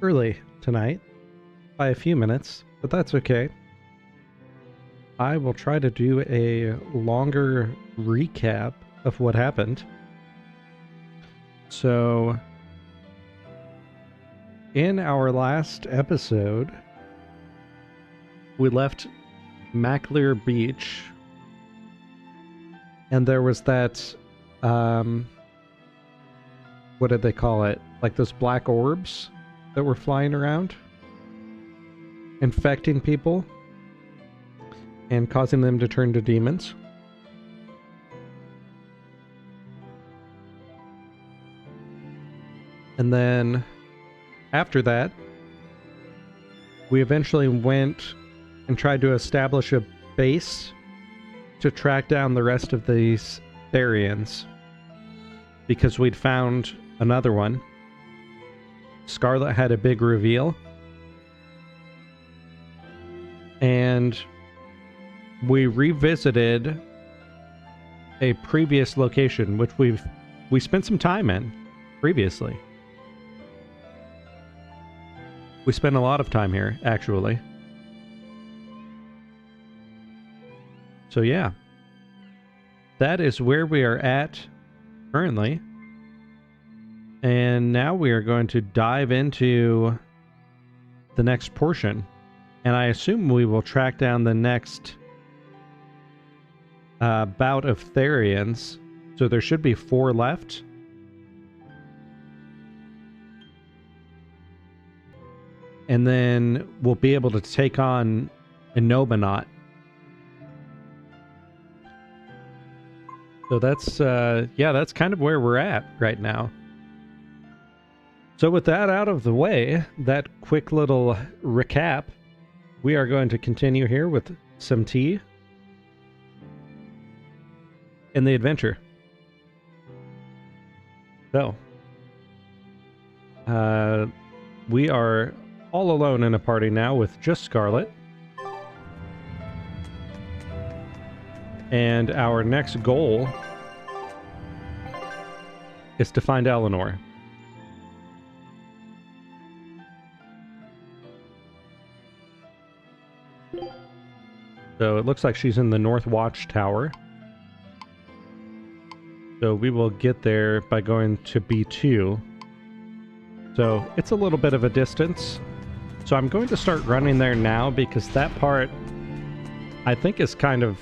early tonight by a few minutes, but that's okay. I will try to do a longer recap of what happened. So, in our last episode, we left Mackler Beach, and there was that, what did they call it? Like those black orbs that were flying around, infecting people and causing them to turn to demons. And then after that, we eventually went and tried to establish a base to track down the rest of these therions, because we'd found another one. Scarlet had a big reveal, and we revisited a previous location, which we spent some time in previously. We spent a lot of time here, actually. So yeah, that is where we are at currently. And now we are going to dive into the next portion. And I assume we will track down the next bout of therions. So there should be 4 left. And then we'll be able to take on Enobonaut. So that's, yeah, that's kind of where we're at right now. So with that out of the way, that quick little recap, we are going to continue here with some tea and the adventure. So, we are all alone in a party now with just Scarlet. And our next goal is to find Eleanor. So it looks like she's in the North Watchtower. So we will get there by going to B2. So it's a little bit of a distance. So I'm going to start running there now because that part I think is kind of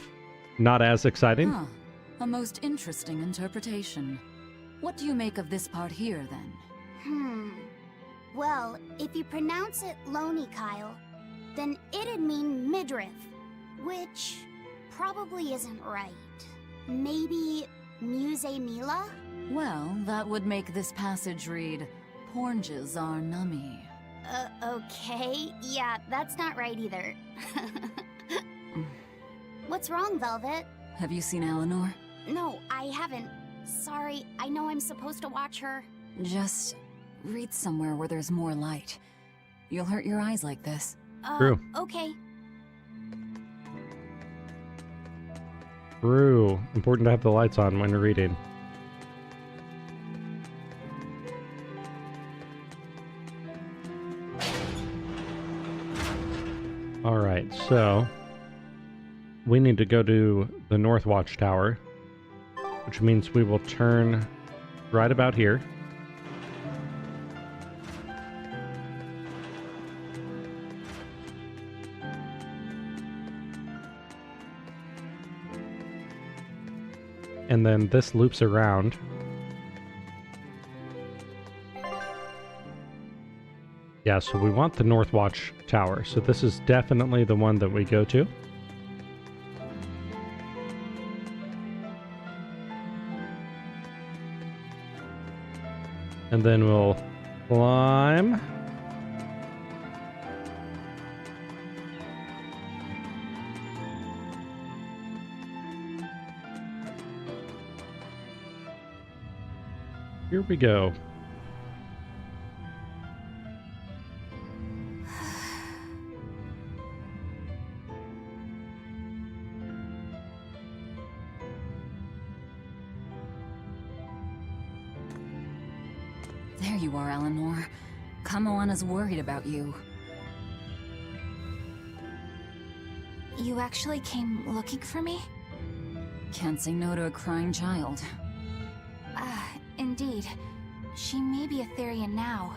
not as exciting. Huh. A most interesting interpretation. What do you make of this part here, then? Well, if you pronounce it Loney Kyle, then it'd mean midriff, which probably isn't right. Maybe Muse Mila? Well, that would make this passage read, Pornges are nummy. Okay. Yeah, that's not right either. What's wrong, Velvet? Have you seen Eleanor? No, I haven't. Sorry, I know I'm supposed to watch her. Just read somewhere where there's more light. You'll hurt your eyes like this. True. Okay. True. Important to have the lights on when reading. Alright, so we need to go to the North Watchtower, which means we will turn right about here. And then this loops around. Yeah, so we want the North Watch Tower. So this is definitely the one that we go to. And then we'll climb. Here we go. There you are, Eleanor. Kamoana's worried about you. You actually came looking for me? Can't say no to a crying child. Indeed. She may be a therion now,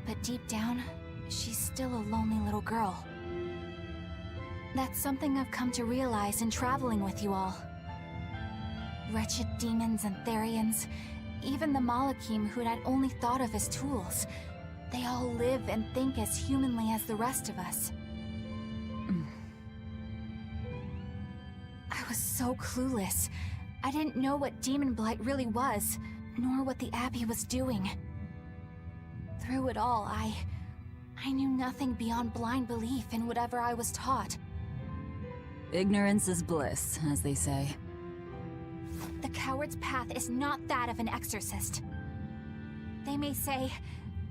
but deep down, she's still a lonely little girl. That's something I've come to realize in traveling with you all. Wretched demons and therions, even the Malakim who'd I'd only thought of as tools, they all live and think as humanly as the rest of us. I was so clueless. I didn't know what demon blight really was, nor what the Abbey was doing. Through it all, I knew nothing beyond blind belief in whatever I was taught. Ignorance is bliss, as they say. The coward's path is not that of an exorcist. They may say,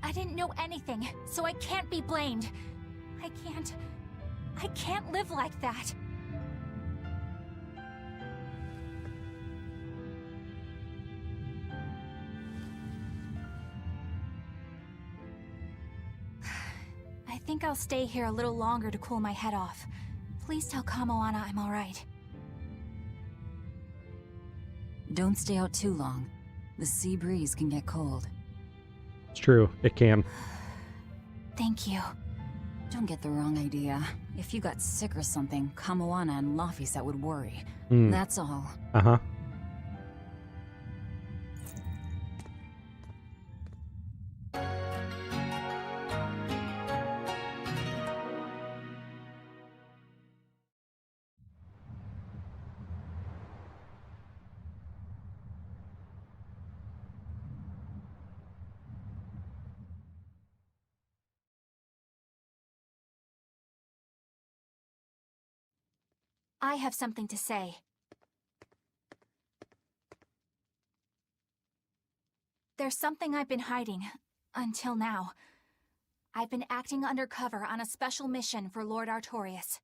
I didn't know anything, so I can't be blamed. I can't live like that. I think I'll stay here a little longer to cool my head off. Please tell Kamoana I'm alright. Don't stay out too long. The sea breeze can get cold. It's true, it can. Thank you. Don't get the wrong idea. If you got sick or something, Kamoana and Laphicet would worry. Mm. That's all. Uh-huh. I have something to say. There's something I've been hiding, until now. I've been acting undercover on a special mission for Lord Artorias.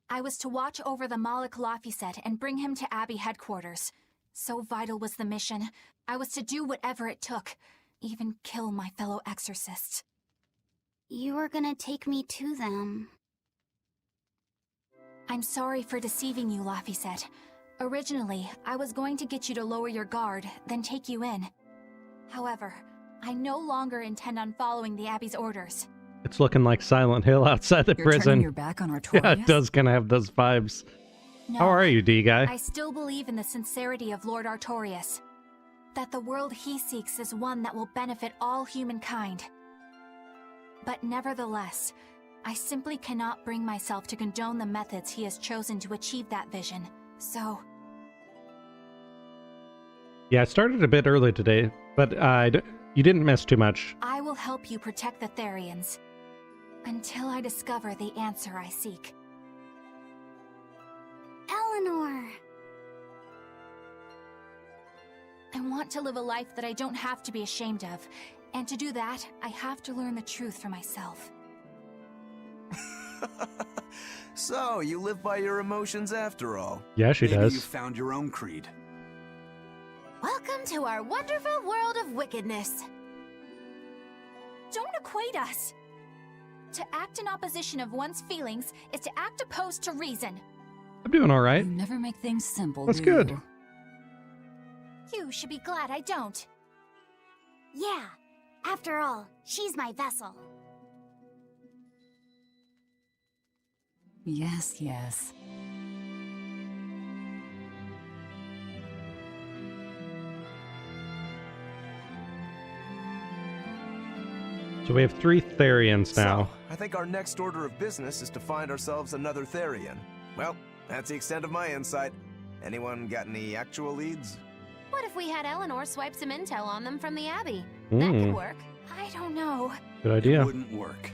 I was to watch over the Malik Laphicet and bring him to Abbey headquarters. So vital was the mission, I was to do whatever it took, even kill my fellow exorcists. You were gonna take me to them. I'm sorry for deceiving you, Laphicet. Originally, I was going to get you to lower your guard, then take you in. However, I no longer intend on following the Abbey's orders. It's looking like Silent Hill outside the You're prison. turning your back on Artorias? Yeah, it does kind of have those vibes. No, How are you, D-Guy? I still believe in the sincerity of Lord Artorias. That the world he seeks is one that will benefit all humankind. But nevertheless, I simply cannot bring myself to condone the methods he has chosen to achieve that vision. So... Yeah, I started a bit early today, but you didn't miss too much. I will help you protect the Therions. Until I discover the answer I seek. Eleanor! I want to live a life that I don't have to be ashamed of. And to do that, I have to learn the truth for myself. So, you live by your emotions after all. Yeah, she Maybe does. you found your own creed. Welcome to our wonderful world of wickedness. Don't equate us. To act in opposition of one's feelings is to act opposed to reason. I'm doing all right. You never make things simple, That's do good. you? You should be glad I don't. Yeah, after all, she's my vessel. Yes, yes. So we have 3 Therions now. So, I think our next order of business is to find ourselves another Therion. Well, that's the extent of my insight. Anyone got any actual leads? What if we had Eleanor swipe some intel on them from the Abbey? Hmm. That could work. I don't know. Good It idea. wouldn't work.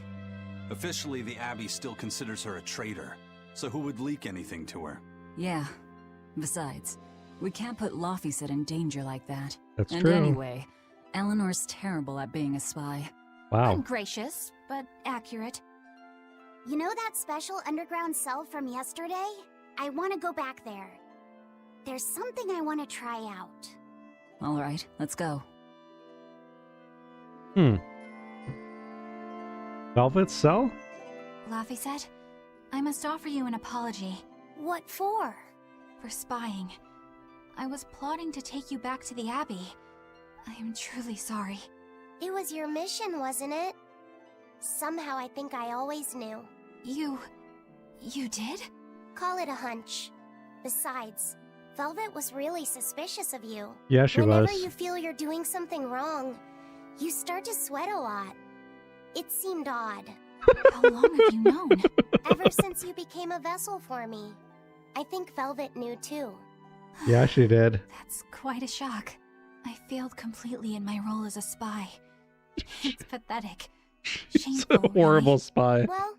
Officially, the Abbey still considers her a traitor. So who would leak anything to her? Yeah. Besides, we can't put Laphicet in danger like that. That's And true. anyway, Eleanor's terrible at being a spy. Wow. Ungracious, but accurate. You know that special underground cell from yesterday? I want to go back there. There's something I want to try out. All right, let's go. Hmm. Velvet's cell? Laffy said, I must offer you an apology. What for? For spying. I was plotting to take you back to the Abbey. I am truly sorry. It was your mission, wasn't it? Somehow I think I always knew. You did? Call it a hunch. Besides, Velvet was really suspicious of you. Yeah, she Whenever was. you feel you're doing something wrong, you start to sweat a lot. It seemed odd. How long have you known? Ever since you became a vessel for me. I think Velvet knew too. Yeah, she did. That's quite a shock. I failed completely in my role as a spy. It's pathetic. She's Shameful, a horrible really. spy. Well,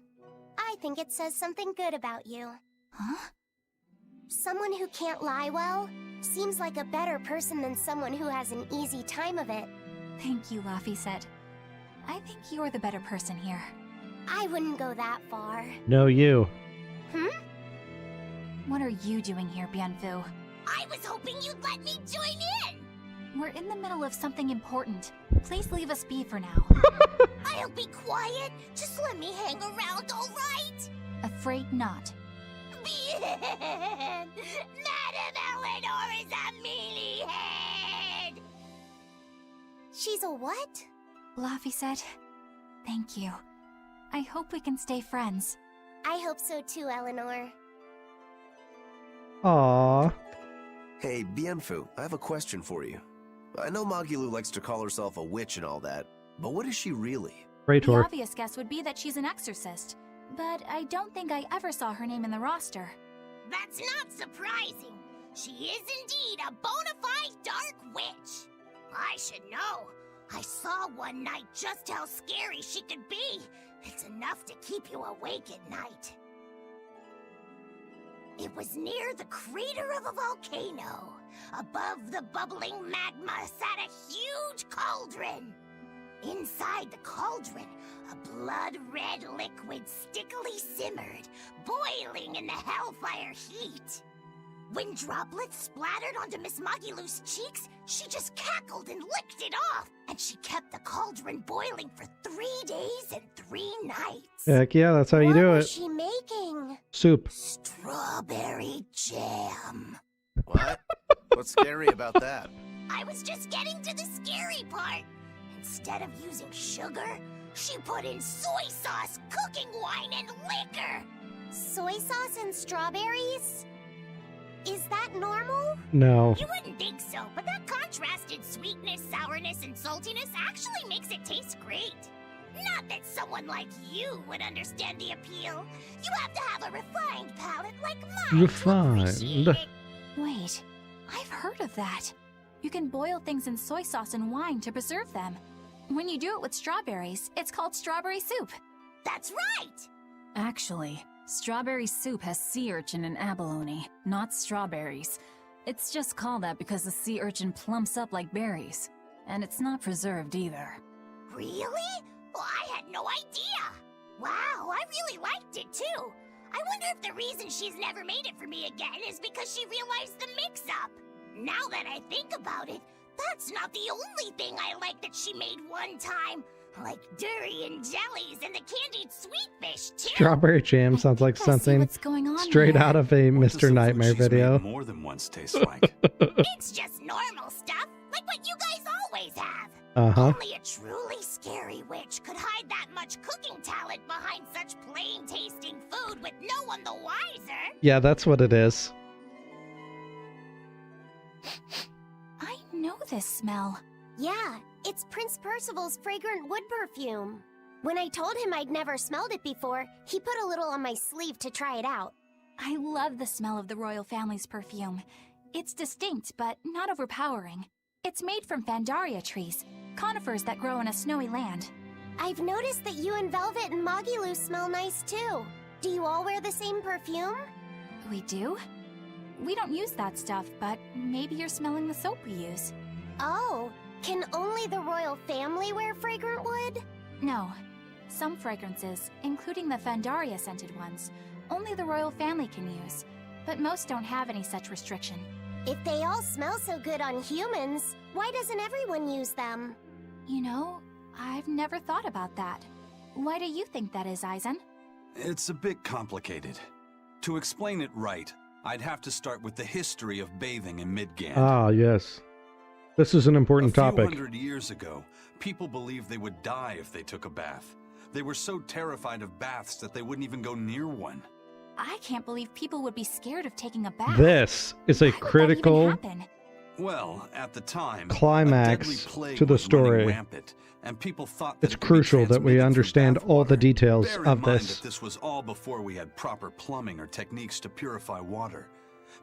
I think it says something good about you. Huh? Someone who can't lie well seems like a better person than someone who has an easy time of it. Thank you, Laffy said. I think you're the better person here. I wouldn't go that far. No, you. What are you doing here, Bienfu? I was hoping you'd let me join in! We're in the middle of something important. Please leave us be for now. I'll be quiet. Just let me hang around, alright? Afraid not. Madam Eleanor is a mealyhead! She's a what? Laffy said, thank you. I hope we can stay friends. I hope so too, Eleanor. Aww. Hey, Bienfu, I have a question for you. I know Magilu likes to call herself a witch and all that, but what is she really? The Praetor. obvious guess would be that she's an exorcist, but I don't think I ever saw her name in the roster. That's not surprising. She is indeed a bona fide dark witch. I should know. I saw one night just how scary she could be. It's enough to keep you awake at night. It was near the crater of a volcano. Above the bubbling magma sat a huge cauldron. Inside the cauldron, a blood-red liquid stickily simmered, boiling in the hellfire heat. When droplets splattered onto Miss Magilu's cheeks, she just cackled and licked it off, and she kept the cauldron boiling for 3 days and 3 nights. Heck yeah, that's how you do What was it. she making? Soup. Strawberry jam. What? What's scary about that? I was just getting to the scary part. Instead of using sugar, she put in soy sauce, cooking wine, and liquor. Soy sauce and strawberries? Is that normal? No. You wouldn't think so, but that contrasted sweetness, sourness, and saltiness actually makes it taste great. Not that someone like you would understand the appeal. You have to have a refined palate like mine to appreciate Refined. it. Wait, I've heard of that. You can boil things in soy sauce and wine to preserve them. When you do it with strawberries, it's called strawberry soup. That's right! Actually, strawberry soup has sea urchin and abalone, not strawberries. It's just called that because the sea urchin plumps up like berries. And it's not preserved either. Really? Well, I had no idea. Wow, I really liked it too. I wonder if the reason she's never made it for me again is because she realized the mix-up. Now that I think about it, that's not the only thing I like that she made one time. Like durian jellies and the candied sweet fish too. Strawberry jam sounds like I see something what's going on straight here. out of a What does the Mr. food Nightmare she's made video. more than once taste like? It's just normal stuff, like what you guys always have. Uh-huh. Only a truly scary witch could hide that much cooking talent behind such plain-tasting food with no one the wiser. Yeah, that's what it is. I know this smell. Yeah, it's Prince Percival's fragrant wood perfume. When I told him I'd never smelled it before, he put a little on my sleeve to try it out. I love the smell of the royal family's perfume. It's distinct, but not overpowering. It's made from Fandaria trees, conifers that grow in a snowy land. I've noticed that you and Velvet and Magilu smell nice too. Do you all wear the same perfume? We do? We don't use that stuff, but maybe you're smelling the soap we use. Oh, can only the royal family wear fragrant wood? No. Some fragrances, including the Fandaria scented ones, only the royal family can use, but most don't have any such restriction. If they all smell so good on humans, why doesn't everyone use them? You know, I've never thought about that. Why do you think that is, Eisen? It's a bit complicated. To explain it right, I'd have to start with the history of bathing in Midgand. Ah, yes. This is an important A few topic. 100 years ago, people believed they would die if they took a bath. They were so terrified of baths that they wouldn't even go near one. I can't believe people would be scared of taking a bath. This is a Why would that even critical happen? Well, at the time, climax a deadly plague to the was running story. rampant, and people thought that It's it could be crucial that we transmitted through understand bath all the water. details Bear in of mind this. that this was all before we had proper plumbing or techniques to purify water.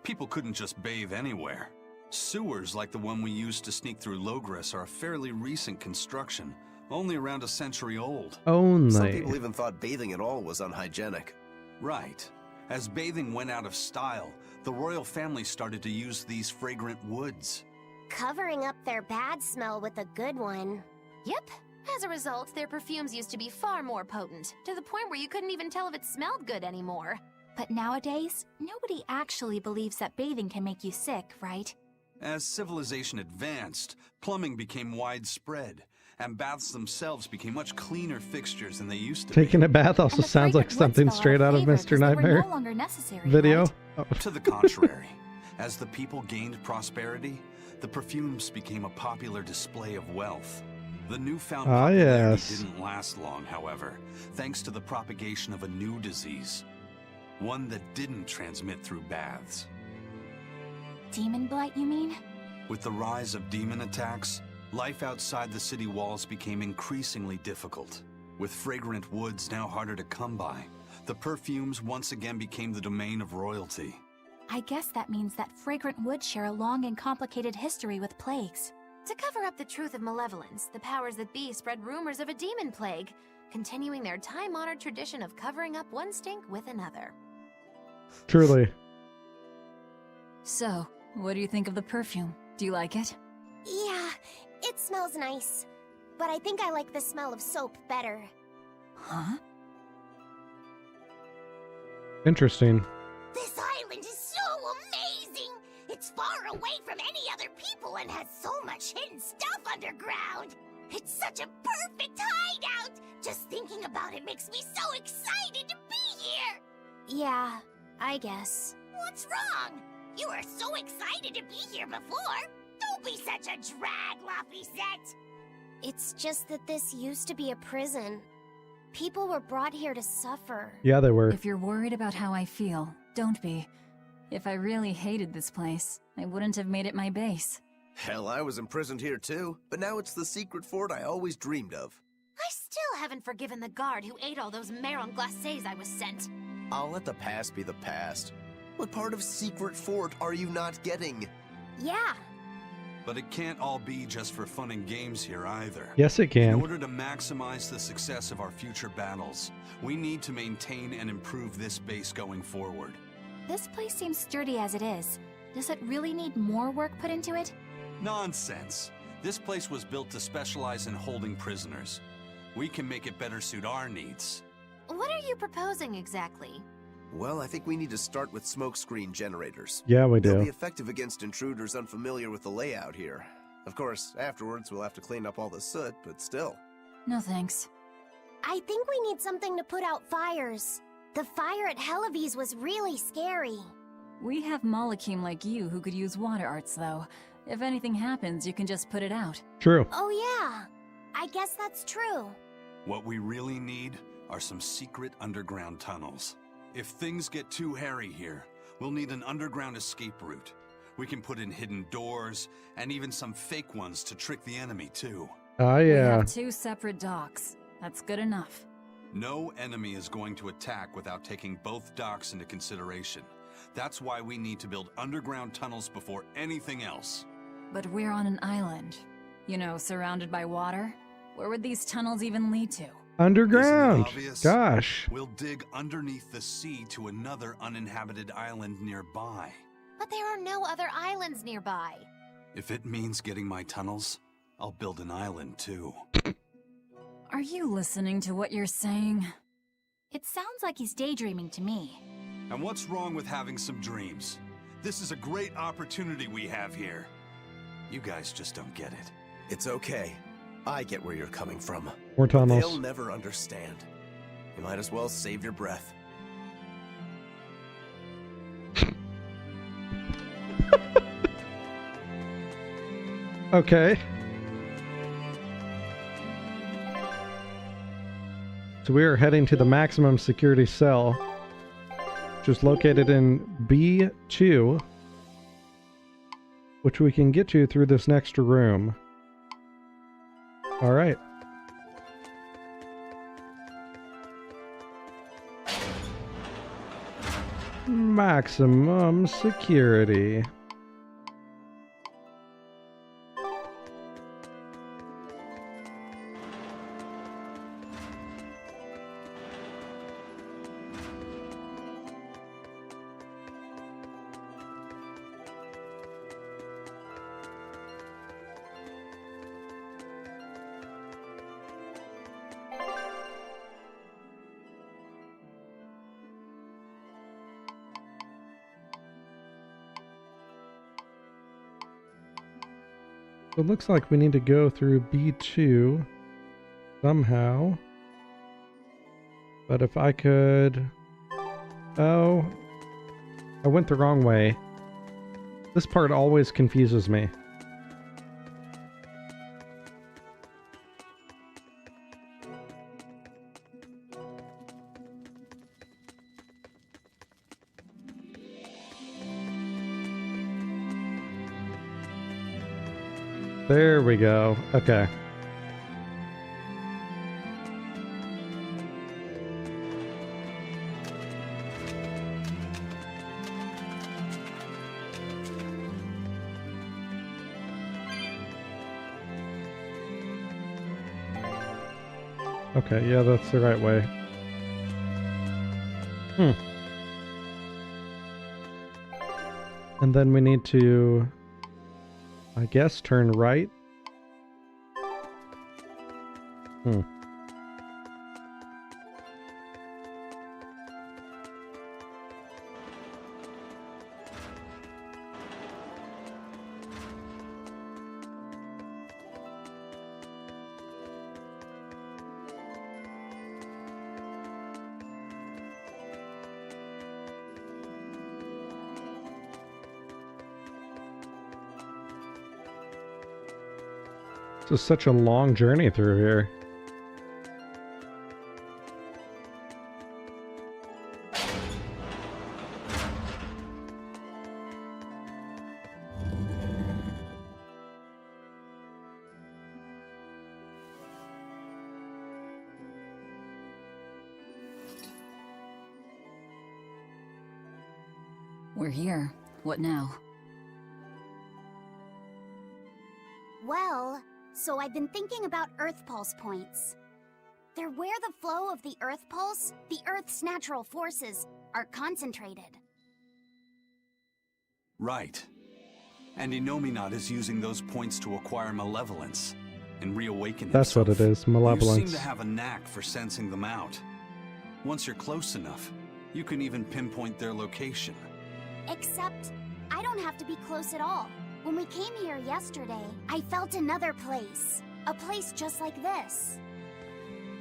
People couldn't just bathe anywhere. Sewers like the one we used to sneak through Logres are a fairly recent construction, only around a century old. Only. Some people even thought bathing at all was unhygienic. Right. As bathing went out of style, the royal family started to use these fragrant woods. Covering up their bad smell with a good one. Yep. As a result, their perfumes used to be far more potent, to the point where you couldn't even tell if it smelled good anymore. But nowadays, nobody actually believes that bathing can make you sick, right? As civilization advanced, plumbing became widespread, and baths themselves became much cleaner fixtures than they used to Taking be. a bath also And the sounds like fragrant woods something fell straight out of favor Mr. 'cause they were Nightmare no longer necessary, video. right? Oh. To the contrary, as the people gained prosperity, the perfumes became a popular display of wealth. The newfound Ah, popularity yes. didn't last long, however, thanks to the propagation of a new disease. One that didn't transmit through baths. Demon blight, you mean? With the rise of demon attacks, life outside the city walls became increasingly difficult. With fragrant woods now harder to come by, the perfumes once again became the domain of royalty. I guess that means that fragrant woods share a long and complicated history with plagues. To cover up the truth of malevolence, the powers that be spread rumors of a demon plague, continuing their time-honored tradition of covering up one stink with another. Truly. So, what do you think of the perfume? Do you like it? Yeah, it smells nice. But I think I like the smell of soap better. Huh? Interesting. This island is so amazing! It's far away from any other people and has so much hidden stuff underground! It's such a perfect hideout! Just thinking about it makes me so excited to be here! Yeah, I guess. What's wrong? You were so excited to be here before! Don't be such a drag, Laphicet! It's just that this used to be a prison. People were brought here to suffer. Yeah, they were. If you're worried about how I feel, don't be. If I really hated this place, I wouldn't have made it my base. Hell, I was imprisoned here too, but now it's the secret fort I always dreamed of. I still haven't forgiven the guard who ate all those marron glacés I was sent. I'll let the past be the past. What part of secret fort are you not getting? Yeah, But it can't all be just for fun and games here either. Yes, it In can. order to maximize the success of our future battles, we need to maintain and improve this base going forward. This place seems sturdy as it is. Does it really need more work put into it? Nonsense. This place was built to specialize in holding prisoners. We can make it better suit our needs. What are you proposing exactly? Well, I think we need to start with smokescreen generators. Yeah, we They'll be do. effective against intruders unfamiliar with the layout here. Of course, afterwards we'll have to clean up all the soot, but still. No thanks. I think we need something to put out fires. The fire at Helavi's was really scary. We have Malakim like you who could use water arts, though. If anything happens, you can just put it out. True. Oh yeah, I guess that's true. What we really need are some secret underground tunnels. If things get too hairy here, we'll need an underground escape route. We can put in hidden doors, and even some fake ones to trick the enemy too. Ah, We yeah. have 2 separate docks. That's good enough. No enemy is going to attack without taking both docks into consideration. That's why we need to build underground tunnels before anything else. But we're on an island. You know, surrounded by water. Where would these tunnels even lead to? Underground. Isn't it obvious? Gosh. We'll dig underneath the sea to another uninhabited island nearby. But there are no other islands nearby. If it means getting my tunnels, I'll build an island too. Are you listening to what you're saying? It sounds like he's daydreaming to me. And what's wrong with having some dreams? This is a great opportunity we have here. You guys just don't get it. It's okay. I get where you're coming from. More They'll tunnels. never understand. You might as well save your breath. Okay. So we are heading to the maximum security cell, which is located in B2, which we can get to through this next room. All right. Maximum security. So it looks like we need to go through B2 somehow. But if I could... Oh, I went the wrong way. This part always confuses me. There we go. Okay. Okay, yeah, that's the right way. And then we need to, I guess, turn right. This is such a long journey through here. We're here. What now? Well, so I've been thinking about Earth Pulse points. They're where the flow of the Earth Pulse, the Earth's natural forces, are concentrated. Right. And Innominat is using those points to acquire malevolence and reawaken That's himself. what it is, You malevolence. seem to have a knack for sensing them out. Once you're close enough, you can even pinpoint their location. Except, I don't have to be close at all. When we came here yesterday, I felt another place. A place just like this.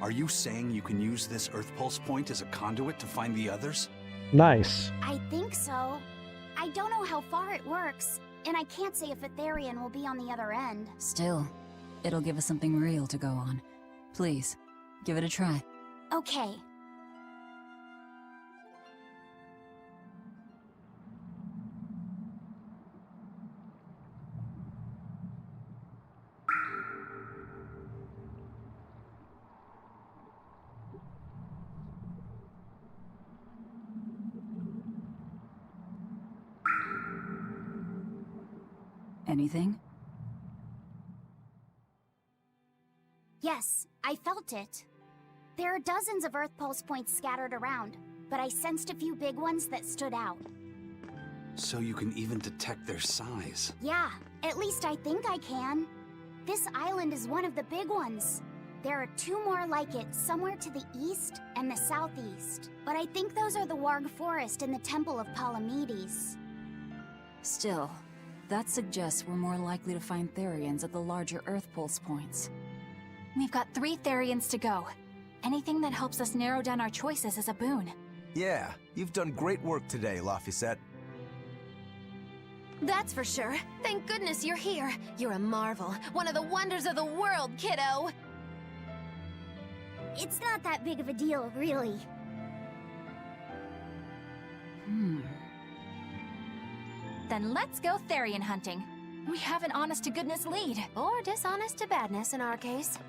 Are you saying you can use this Earth Pulse point as a conduit to find the others? Nice. I think so. I don't know how far it works, and I can't say if a therion will be on the other end. Still, it'll give us something real to go on. Please, give it a try. Okay. Anything? Yes, I felt it. There are dozens of Earth Pulse points scattered around, but I sensed a few big ones that stood out. So you can even detect their size. Yeah, at least I think I can. This island is one of the big ones. There are two more like it somewhere to the east and the southeast. But I think those are the Warg Forest and the Temple of Palamedes. Still, that suggests we're more likely to find therions at the larger Earth Pulse points. We've got 3 therions to go. Anything that helps us narrow down our choices is a boon. Yeah, you've done great work today, Laphicet. That's for sure. Thank goodness you're here. You're a marvel. One of the wonders of the world, kiddo. It's not that big of a deal, really. Then let's go therion hunting. We have an honest-to-goodness lead. Or dishonest to badness in our case.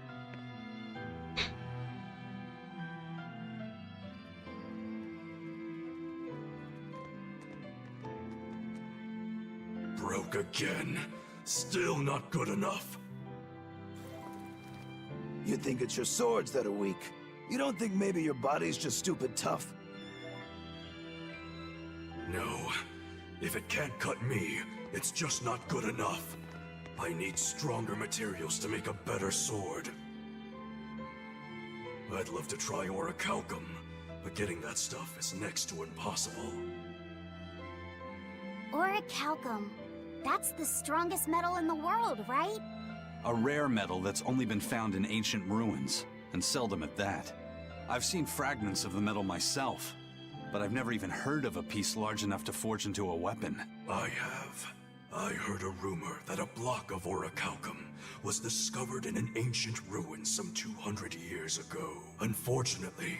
Broke again. Still not good enough. You think it's your swords that are weak. You don't think maybe your body's just stupid tough? No. If it can't cut me, it's just not good enough. I need stronger materials to make a better sword. I'd love to try orichalcum, but getting that stuff is next to impossible. Orichalcum. That's the strongest metal in the world, right? A rare metal that's only been found in ancient ruins, and seldom at that. I've seen fragments of the metal myself, but I've never even heard of a piece large enough to forge into a weapon. I have. I heard a rumor that a block of orichalcum was discovered in an ancient ruin some 200 years ago. Unfortunately,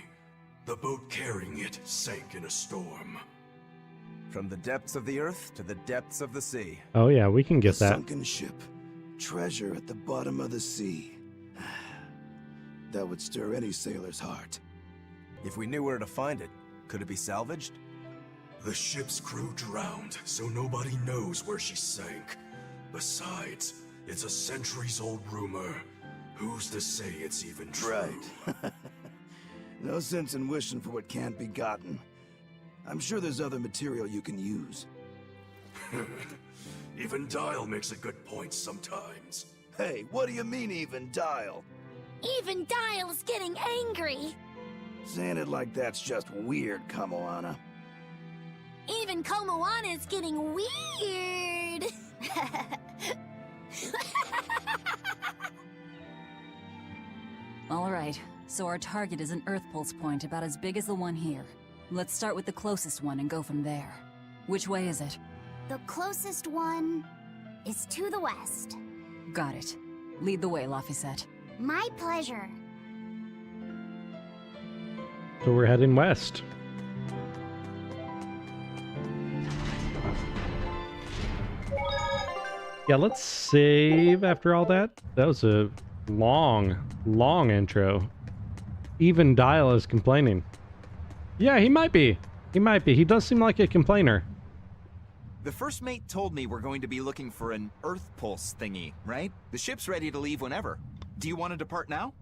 the boat carrying it sank in a storm. From the depths of the earth to the depths of the sea. Oh yeah, we can get A that. sunken ship. Treasure at the bottom of the sea. That would stir any sailor's heart. If we knew where to find it, could it be salvaged? The ship's crew drowned, so nobody knows where she sank. Besides, it's a centuries-old rumor. Who's to say it's even true? Right. No sense in wishing for what can't be gotten. I'm sure there's other material you can use. Even Dial makes a good point sometimes. Hey, what do you mean, even Dial? Even Dial's getting angry. Saying it like that's just weird, Kamoana. Even Komoana's getting weird. All right, so our target is an Earth Pulse point about as big as the one here. Let's start with the closest one and go from there. Which way is it? The closest one is to the west. Got it. Lead the way, Laphicet. My pleasure. So we're heading west. Yeah, let's save after all that. That was a long, long intro. Even Dial is complaining. Yeah, he might be. He might be. He does seem like a complainer. The first mate told me we're going to be looking for an Earth Pulse thingy, right? The ship's ready to leave whenever. Do you want to depart now?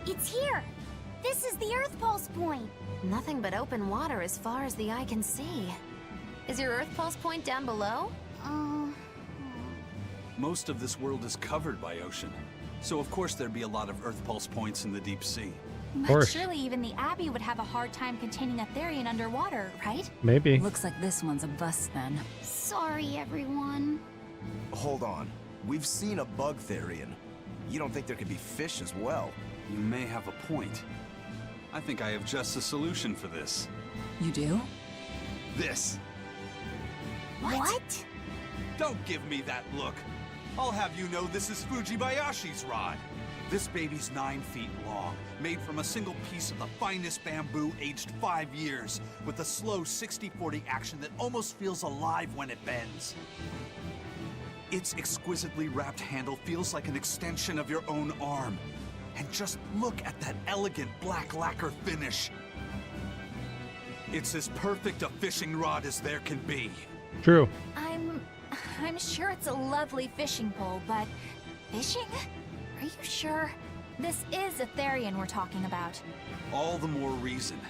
It's here. This is the Earth Pulse point. Nothing but open water as far as the eye can see. Is your Earth Pulse point down below? Most of this world is covered by ocean, so of course there'd be a lot of Earth Pulse points in the deep sea. But course. surely even the Abbey would have a hard time containing a therion underwater, right? Maybe. Looks like this one's a bust then. Sorry, everyone. Hold on. We've seen a bug therion. You don't think there could be fish as well? You may have a point. I think I have just a solution for this. You do? This. What? Don't give me that look. I'll have you know this is Fujibayashi's rod. This baby's 9 feet long, made from a single piece of the finest bamboo aged 5 years, with a slow 60-40 action that almost feels alive when it bends. Its exquisitely wrapped handle feels like an extension of your own arm. And just look at that elegant black lacquer finish. It's as perfect a fishing rod as there can be. True. I'm sure it's a lovely fishing pole, but fishing? Are you sure? This is a therion we're talking about. All the more reason.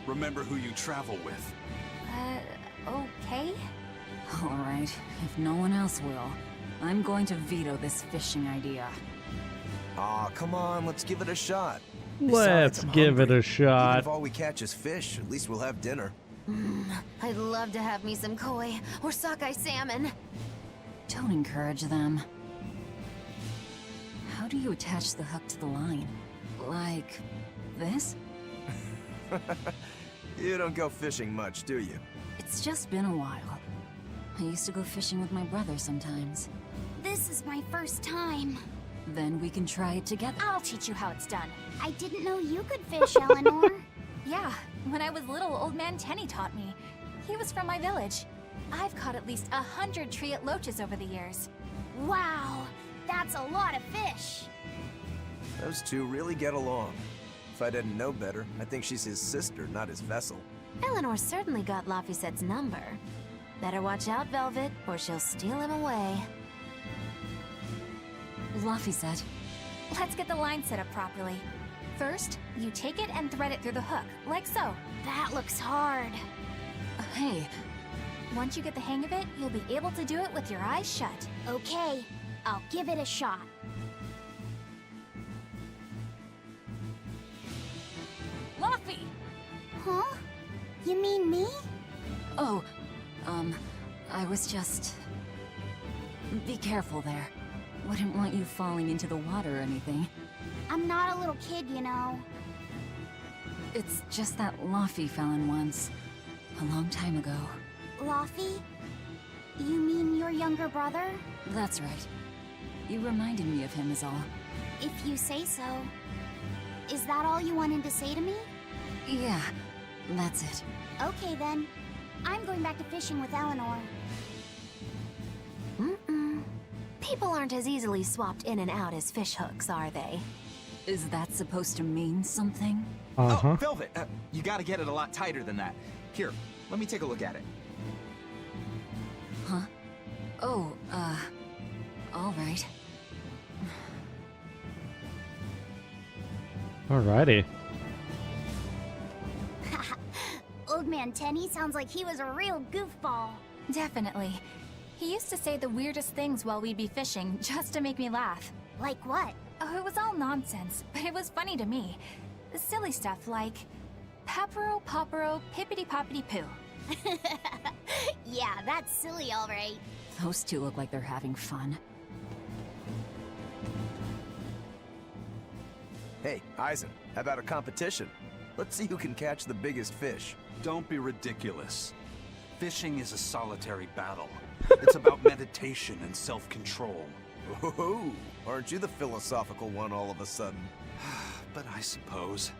Remember who you travel with. Okay? All right, if no one else will, I'm going to veto this fishing idea. Aw, come on, let's give it a shot. Let's Besides, I'm give it hungry. a Even shot. if all we catch is fish, at least we'll have dinner. I'd love to have me some koi or sockeye salmon. Don't encourage them. How do you attach the hook to the line? Like this? You don't go fishing much, do you? It's just been a while. I used to go fishing with my brother sometimes. This is my first time. Then we can try it together. I'll teach you how it's done. I didn't know you could fish, Eleanor. Yeah, when I was little, old man Tenny taught me. He was from my village. I've caught at least 100 treat loaches over the years. Wow, that's a lot of fish. Those two really get along. If I didn't know better, I think she's his sister, not his vessel. Eleanor certainly got Lafisette's number. Better watch out, Velvet, or she'll steal him away. Laphicet. Let's get the line set up properly. First, you take it and thread it through the hook, like so. That looks hard. Hey, Once you get the hang of it, you'll be able to do it with your eyes shut. Okay, I'll give it a shot. Laffy! Huh? You mean me? Oh, I was just... Be careful there. Wouldn't want you falling into the water or anything. I'm not a little kid, you know. It's just that Laffy fell in once. A long time ago. Laffy? You mean your younger brother? That's right. You reminded me of him is all. If you say so. Is that all you wanted to say to me? Yeah, that's it. Okay then. I'm going back to fishing with Eleanor. People aren't as easily swapped in and out as fish hooks, are they? Is that supposed to mean something? Uh-huh. Oh, Velvet, you gotta get it a lot tighter than that. Here, let me take a look at it. Huh? Oh, all right. Alrighty. Old Man Tenny sounds like he was a real goofball. Definitely. He used to say the weirdest things while we'd be fishing, just to make me laugh. Like what? Oh, it was all nonsense, but it was funny to me. Silly stuff like... Papero, popero, pippity-poppity-poo. Yeah, that's silly, all right. Those two look like they're having fun. Hey, Eisen, how about a competition? Let's see who can catch the biggest fish. Don't be ridiculous. Fishing is a solitary battle. It's about meditation and self-control. Ooh, aren't you the philosophical one all of a sudden? But I suppose.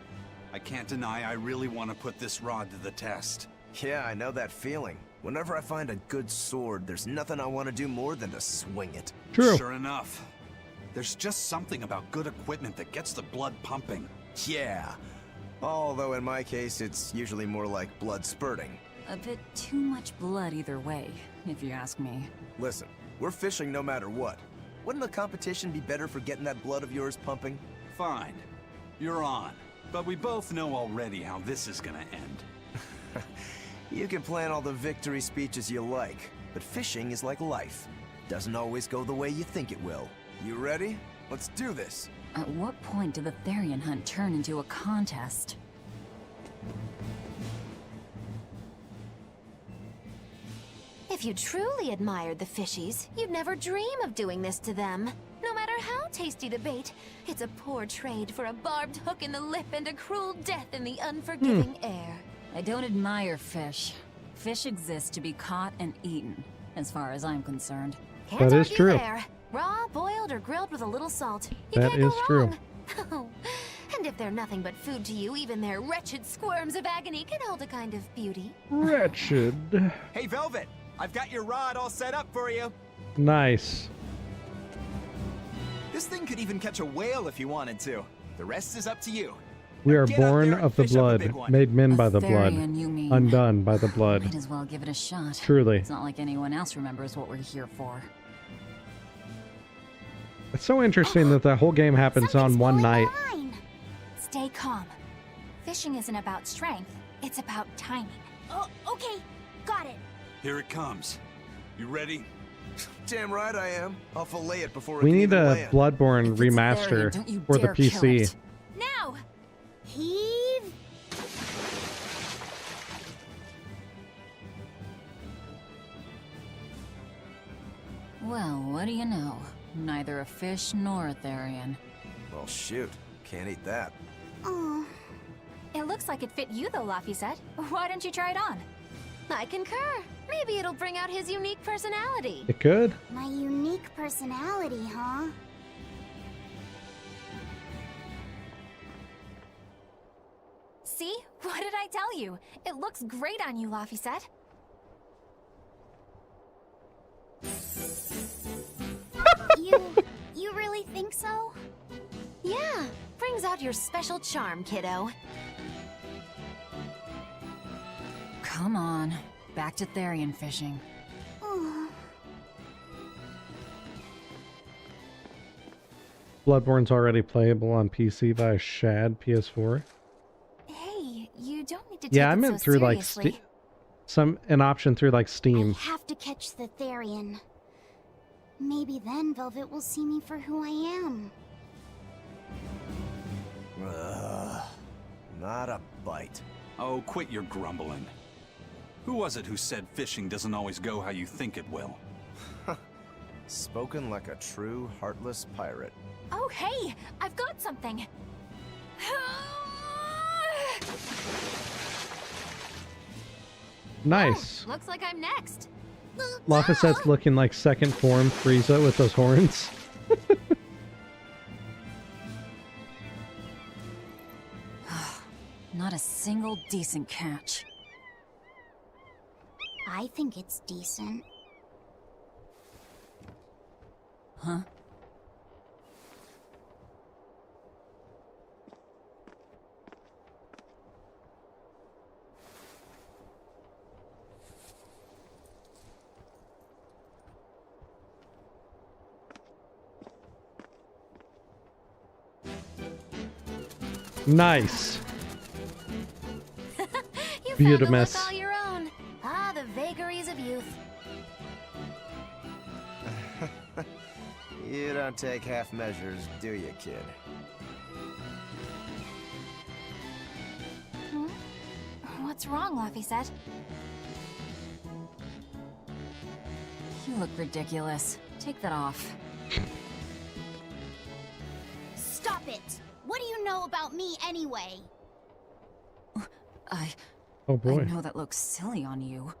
I can't deny I really want to put this rod to the test. Yeah, I know that feeling. Whenever I find a good sword, there's nothing I want to do more than to swing it. True. Sure enough. There's just something about good equipment that gets the blood pumping. Yeah. Although in my case, it's usually more like blood spurting. A bit too much blood either way, if you ask me. Listen, we're fishing no matter what. Wouldn't a competition be better for getting that blood of yours pumping? Fine. You're on. But we both know already how this is gonna end. You can plan all the victory speeches you like, but fishing is like life. Doesn't always go the way you think it will. You ready? Let's do this. At what point did the therion hunt turn into a contest? If you truly admired the fishies, you'd never dream of doing this to them. No matter how tasty the bait, it's a poor trade for a barbed hook in the lip and a cruel death in the unforgiving air. I don't admire fish. Fish exist to be caught and eaten, as far as I'm concerned. Can't That is argue true. there. Raw, boiled, or grilled with a little salt. You That can't go is true. wrong. Oh, and if they're nothing but food to you, even their wretched squirms of agony can hold a kind of beauty. Wretched. Hey, Velvet, I've got your rod all set up for you. Nice. This thing could even catch a whale if you wanted to. The rest is up to you. We are Get out born there and of the fish up a big blood, one. made men by A the blood, therion, you mean? undone by the blood. Might as well give it a shot. Truly. It's not like anyone else remembers what we're here for. It's so interesting that the whole game happens Something's on one pulling the night. line. Stay calm. Fishing isn't about strength, it's about timing. Oh, okay, got it. Here it comes. You ready? Damn right I am. I'll fillet it before We it can need even a land. Bloodborne If it's remaster therion, don't you for the dare kill PC. it. Now! Heave. Well, what do you know? Neither a fish nor a therion. Well, shoot. Can't eat that. Oh, It looks like it fit you though, Laphicet. Why don't you try it on? I concur. Maybe it'll bring out his unique personality. It could. my unique personality, huh? See? What did I tell you? It looks great on you, Laphicet. You really think so? Yeah, brings out your special charm, kiddo. Come on, back to therion fishing. Oh, Bloodborne's already playable on PC via Shad PS4. Hey, you don't need to Yeah, take I it meant so through like seriously. an option through like I Steam. have to catch the therion. Maybe then Velvet will see me for who I am. Not a bite. Oh, quit your grumbling. Who was it who said fishing doesn't always go how you think it will? Spoken like a true heartless pirate. Oh, hey! I've got something! Nice. Oh, looks like I'm next. Laphicet's looking like second form Frieza with those horns. Not a single decent catch. I think it's decent. Huh? Nice. You found a Beautimus. look all your own. Ah, the vagaries of youth. You don't take half measures, do you, kid? Hmm? What's wrong, Laphicet? You look ridiculous. Take that off. Stop it! What do you know about me anyway? Oh I boy. know that looks silly on you.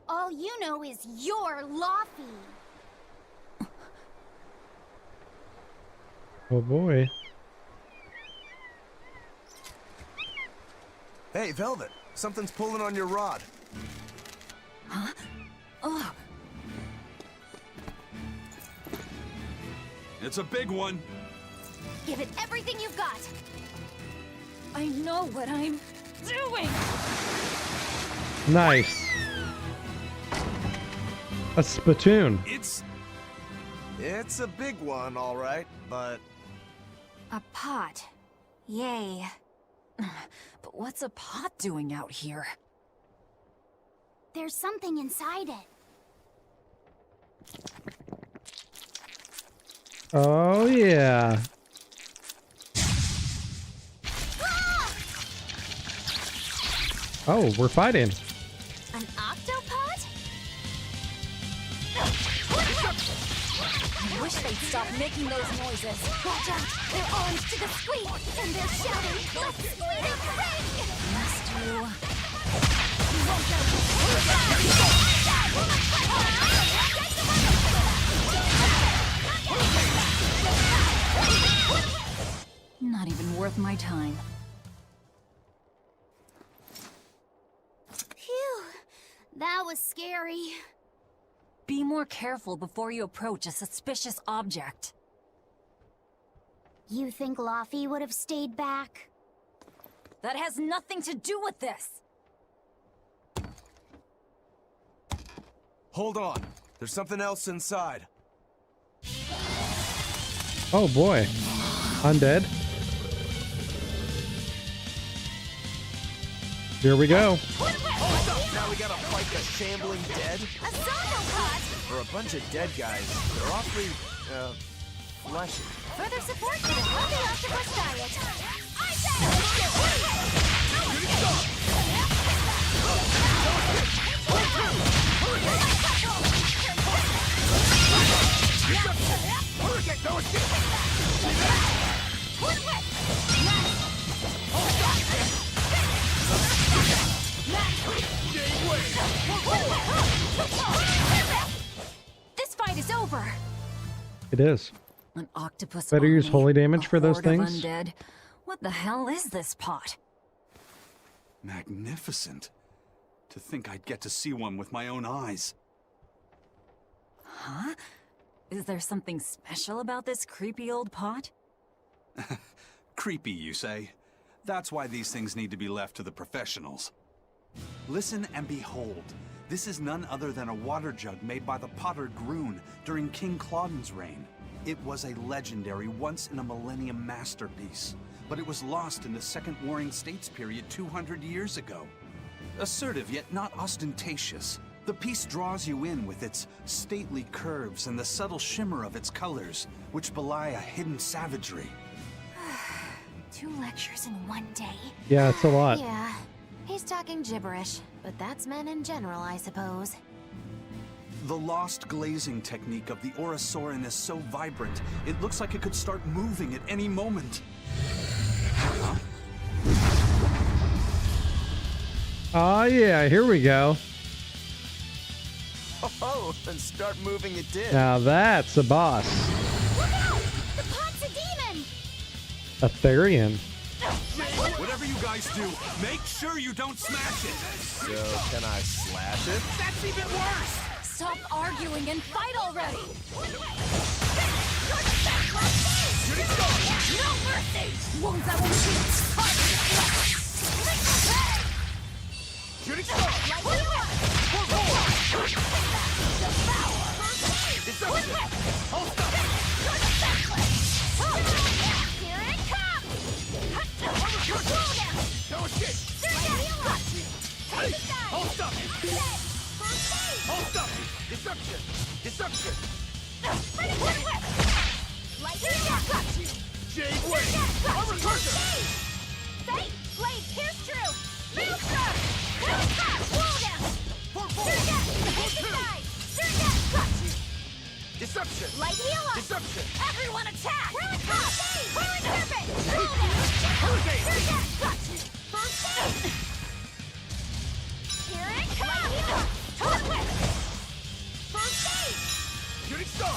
All you know is you're Laffy. Oh boy. Hey, Velvet. Something's pulling on your rod. Huh? Oh, It's a big one. Give it everything you've got! I know what I'm doing! Nice. A spittoon. It's a big one, all right, but A pot. Yay. But what's a pot doing out here? There's something inside it. Oh yeah. Oh, we're fighting. An octopod? I wish they'd stop making those noises. Watch out! They're armed to the squeak! And they're shouting, "Let's squeak and sing!" Must you? Not even worth my time. Phew, that was scary. Be more careful before you approach a suspicious object. You think Laffy would have stayed back? That has nothing to do with this! hold on. There's something else inside. Oh boy. Undead. Here we go. Now Now we gotta fight the shambling dead? A zombie pod! For a bunch of dead guys, they're awfully, fleshy. Further support for the healthy octopus diet. I This fight is over. It is. An octopus. Better use army, holy damage a for those horde of things. Undead. What the hell is this pot? Magnificent. To think I'd get to see one with my own eyes. Huh? Is there something special about this creepy old pot? Creepy, you say? That's why these things need to be left to the professionals. Listen and behold. This is none other than a water jug made by the potter Groon during King Clauden's reign. It was a legendary, once-in-a-millennium masterpiece, but it was lost in the Second Warring States period 200 years ago. Assertive, yet not ostentatious, the piece draws you in with its stately curves and the subtle shimmer of its colors, which belie a hidden savagery. 2 lectures in one day. Yeah, it's a lot. Yeah, he's talking gibberish, but that's men in general, I suppose. The lost glazing technique of the Orosaurin is so vibrant, it looks like it could start moving at any moment. Oh yeah, here we go. Oh, and start moving it did. Now that's a boss. Look out! The pot's a demon! A therion. Whatever you guys do, make sure you don't smash it! So, can I slash it? That's even worse! Stop arguing and fight already! No mercy! Wounds that will heal! Shooting star! Deception! Hold up! Here it comes! No escape! Hey! Hold up! Hold up! Deception! Deception! Jade Wave! Armor Crusher! Blade pierce through! Maelstrom! Wall down! Deception! Light heal up! Deception! Everyone attack! Whirling serpent! Hurricane! First aid! Here it comes! First aid! Shooting star!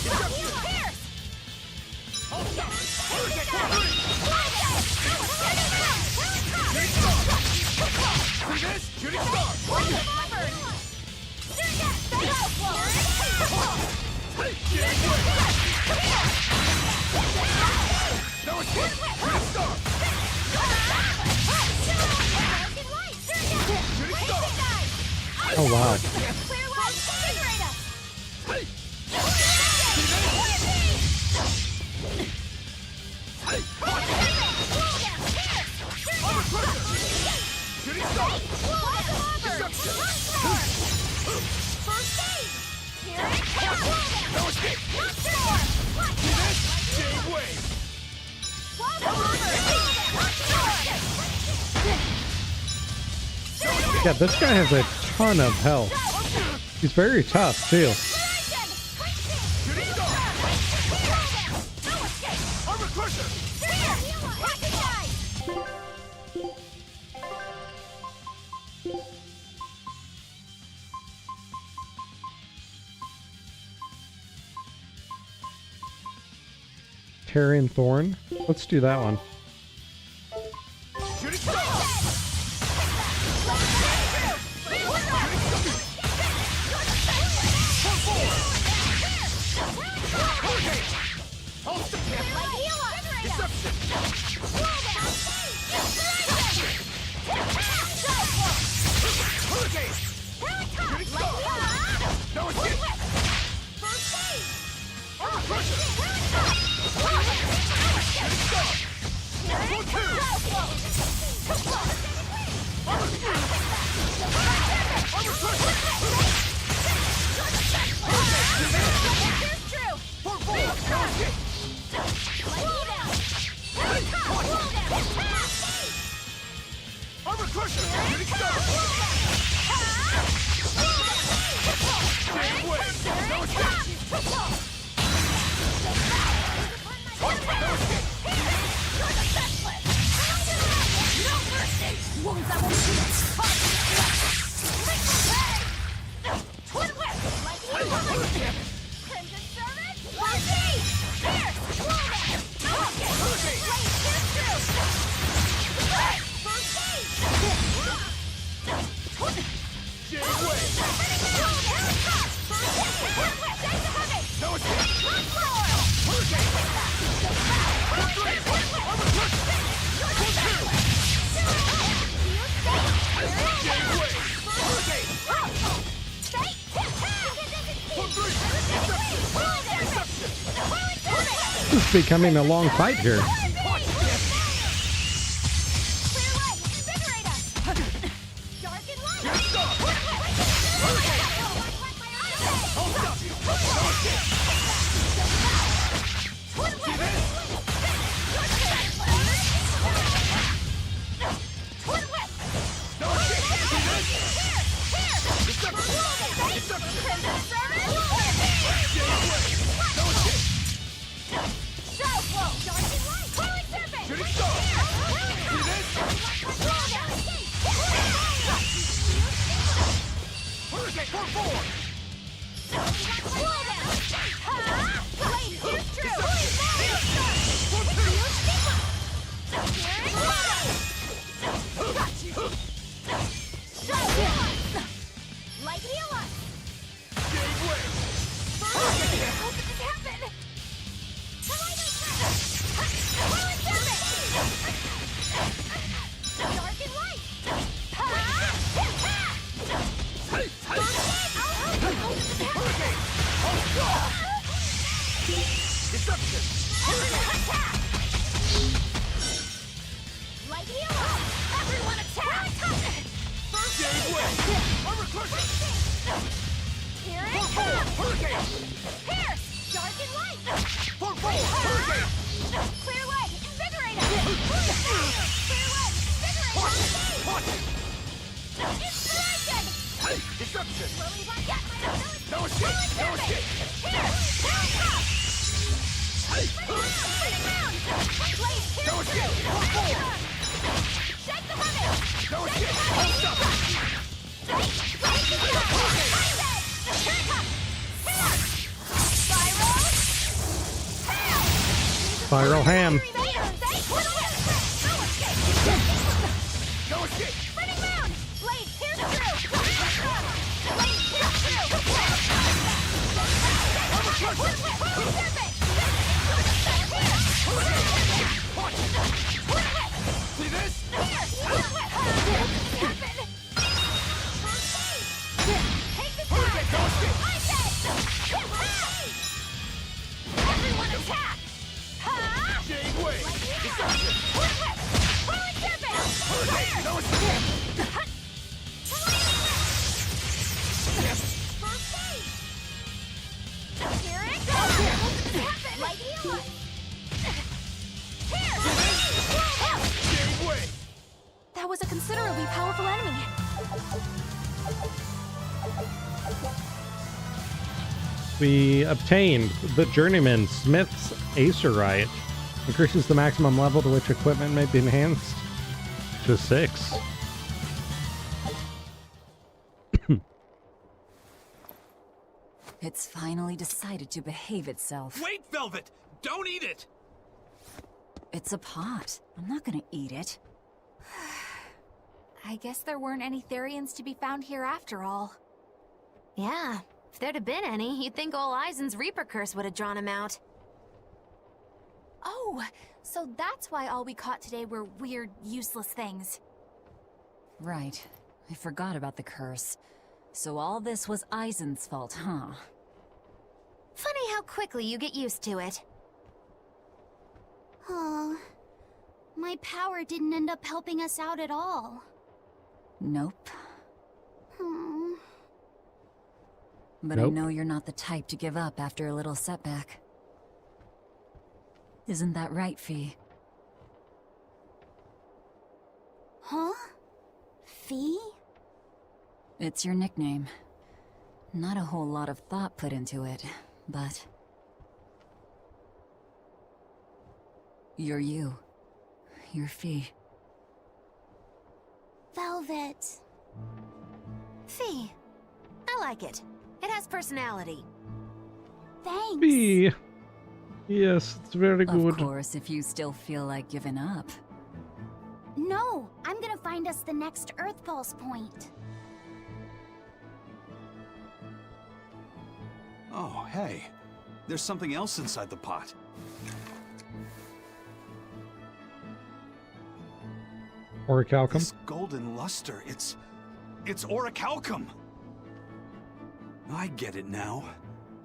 Hold up! Pierce! Hold up! Hurricane! See this? Shooting star! No escape! Shooting star! Shooting star! Oh wow. Clear light! Invigorate us! Hey! Shooting star! Deception! First aid! Here it comes! No escape! See this? Jade Wave! Yeah, this guy has a ton of health. He's very tough too. Shooting star! Armor Crusher! Terran Thorn. Let's do that one. Shooting star! becoming a long fight here. Spiral ham. That was a considerably powerful enemy. We obtained the Journeyman Smith's Acerite. Increases the maximum level to which equipment may be enhanced to 6. It's finally decided to behave itself. Wait, Velvet! Don't eat it! It's a pot. I'm not gonna eat it. I guess there weren't any therions to be found here after all. Yeah, if there'd have been any, you'd think ol' Eisen's Reaper curse would have drawn him out. Oh, so that's why all we caught today were weird, useless things. Right. I forgot about the curse. So all this was Eisen's fault, huh? Funny how quickly you get used to it. Oh, my power didn't end up helping us out at all. Nope. Hmm. But Nope. I know you're not the type to give up after a little setback. Isn't that right, Fee? Huh? Fee? It's your nickname. Not a whole lot of thought put into it, but... You're you. You're Fee. Velvet. Fee. I like it. It has personality. Thanks. B. Yes, it's very good. Of course, if you still feel like giving up. No, I'm gonna find us the next Earth Pulse point. Oh, hey. There's something else inside the pot. Orichalcum. This golden luster, it's orichalcum! I get it now.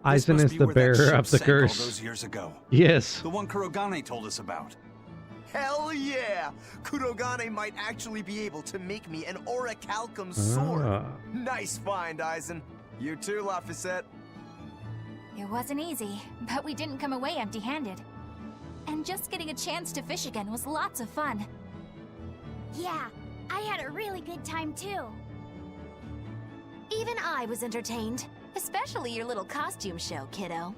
Aizen must is be the where that bearer ship of the sank all curse. those years ago. Yes. The one Kurogane told us about. Hell yeah! Kurogane might actually be able to make me an orichalcum sword. Ah. Nice find, Aizen. You too, Laphicet. It wasn't easy, but we didn't come away empty-handed. And just getting a chance to fish again was lots of fun. Yeah, I had a really good time too. Even I was entertained. Especially your little costume show, kiddo.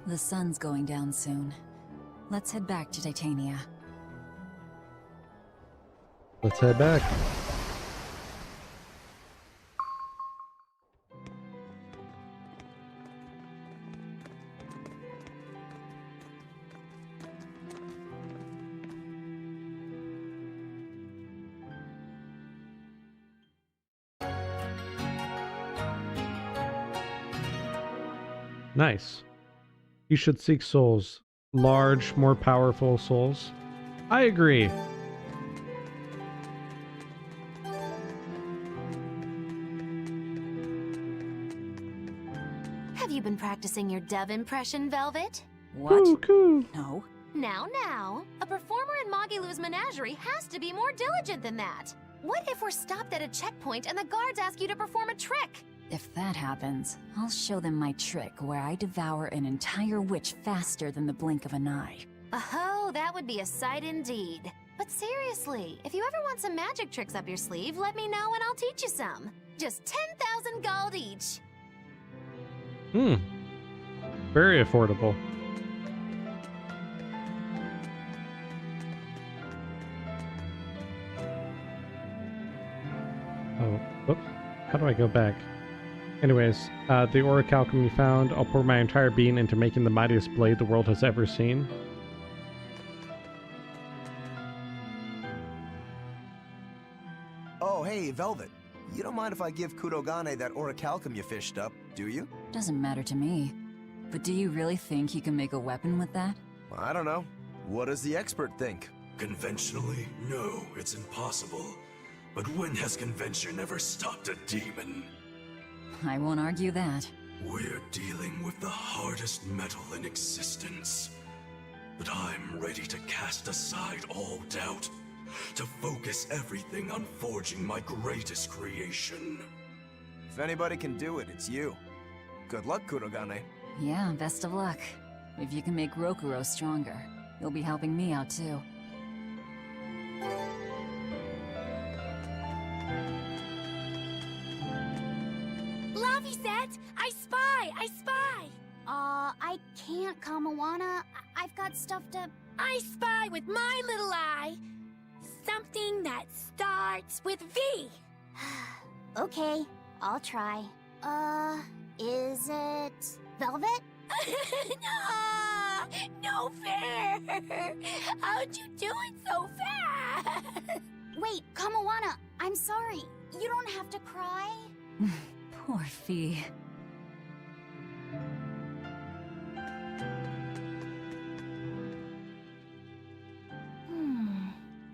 The sun's going down soon. Let's head back to Titania. Let's head back. Nice. You should seek souls. Large, more powerful souls. I agree. Have you been practicing your dove impression, Velvet? What? Coo. No. Now, a performer in Magilou's menagerie has to be more diligent than that. What if we're stopped at a checkpoint and the guards ask you to perform a trick? If that happens, I'll show them my trick where I devour an entire witch faster than the blink of an eye. Oh, that would be a sight indeed. But seriously, if you ever want some magic tricks up your sleeve, let me know and I'll teach you some. Just 10,000 gold each. Very affordable. Oh, whoops. How do I go back? Anyways, the orichalcum you found, I'll pour my entire being into making the mightiest blade the world has ever seen. Oh, hey, Velvet. You don't mind if I give Kurogane that orichalcum you fished up, do you? Doesn't matter to me. But do you really think you can make a weapon with that? I don't know. What does the expert think? Conventionally, no, it's impossible. But when has convention ever stopped a demon? I won't argue that. We're dealing with the hardest metal in existence. But I'm ready to cast aside all doubt, to focus everything on forging my greatest creation. If anybody can do it, it's you. Good luck, Kurogane. Yeah, best of luck. If you can make Rokuro stronger, you'll be helping me out too. Laphicet! I spy! I can't, Kamawana. I've got stuff to... I spy with my little eye. Something that starts with V. Okay, I'll try. Is it... Velvet? No fair. How'd you do it so fast? Wait, Kamawana, I'm sorry. You don't have to cry. Poor Fee.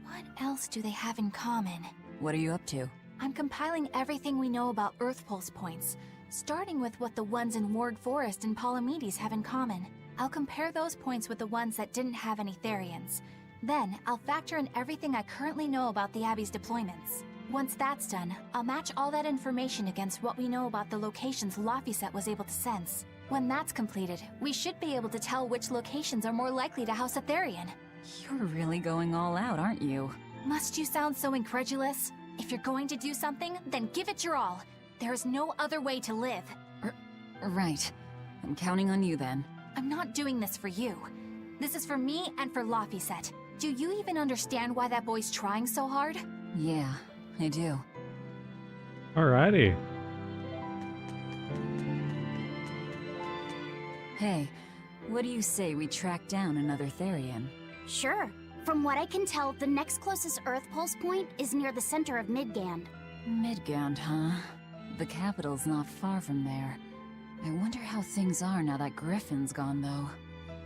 What else do they have in common? What are you up to? I'm compiling everything we know about Earth Pulse points, starting with what the ones in Ward Forest and Palamedes have in common. I'll compare those points with the ones that didn't have any therions. Then, I'll factor in everything I currently know about the Abbey's deployments. Once that's done, I'll match all that information against what we know about the locations Laphicet was able to sense. When that's completed, we should be able to tell which locations are more likely to house a therion. You're really going all out, aren't you? Must you sound so incredulous? If you're going to do something, then give it your all. There is no other way to live. Right. I'm counting on you then. I'm not doing this for you. This is for me and for Laphicet. Do you even understand why that boy's trying so hard? Yeah, I do. Alrighty. Hey, what do you say we track down another therion? Sure. From what I can tell, the next closest Earth Pulse point is near the center of Midgand. Midgand, huh? The capital's not far from there. I wonder how things are now that Griffin's gone, though.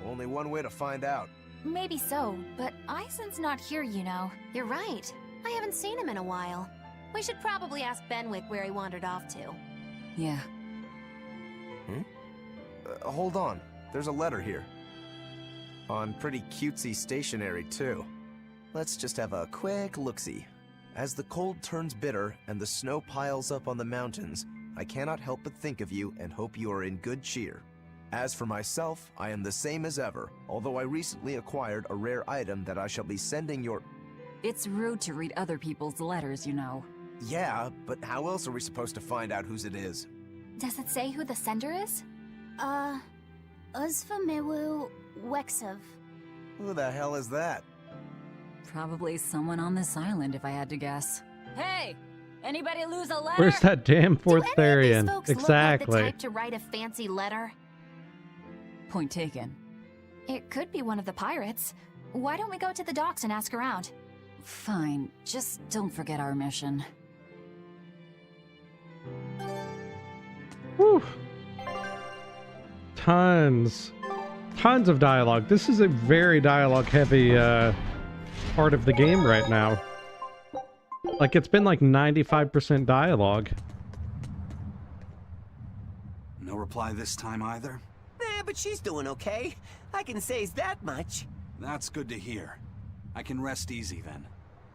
Only one way to find out. maybe so, but Ison's not here, you know. You're right. I haven't seen him in a while. We should probably ask Benwick where he wandered off to. Yeah. Hold on. There's a letter here. On pretty cutesy stationery, too. Let's just have a quick look-see. As the cold turns bitter and the snow piles up on the mountains, I cannot help but think of you and hope you are in good cheer. As for myself, I am the same as ever, although I recently acquired a rare item that I shall be sending your... It's rude to read other people's letters, you know. Yeah, but how else are we supposed to find out whose it is? Does it say who the sender is? Uzfamewu Wexav. Who the hell is that? Probably someone on this island, if I had to guess. Hey! Anybody lose a letter? Where's that damn fourth Do any of therion? these folks Exactly. look like the type to write a fancy letter? Point taken. It could be one of the pirates. Why don't we go to the docks and ask around? Fine, just don't forget our mission. Whew. Tons of dialogue. This is a very dialogue-heavy part of the game right now. Like, it's been like 95% dialogue. No reply this time either? But she's doing okay. I can say that much. That's good to hear. I can rest easy then.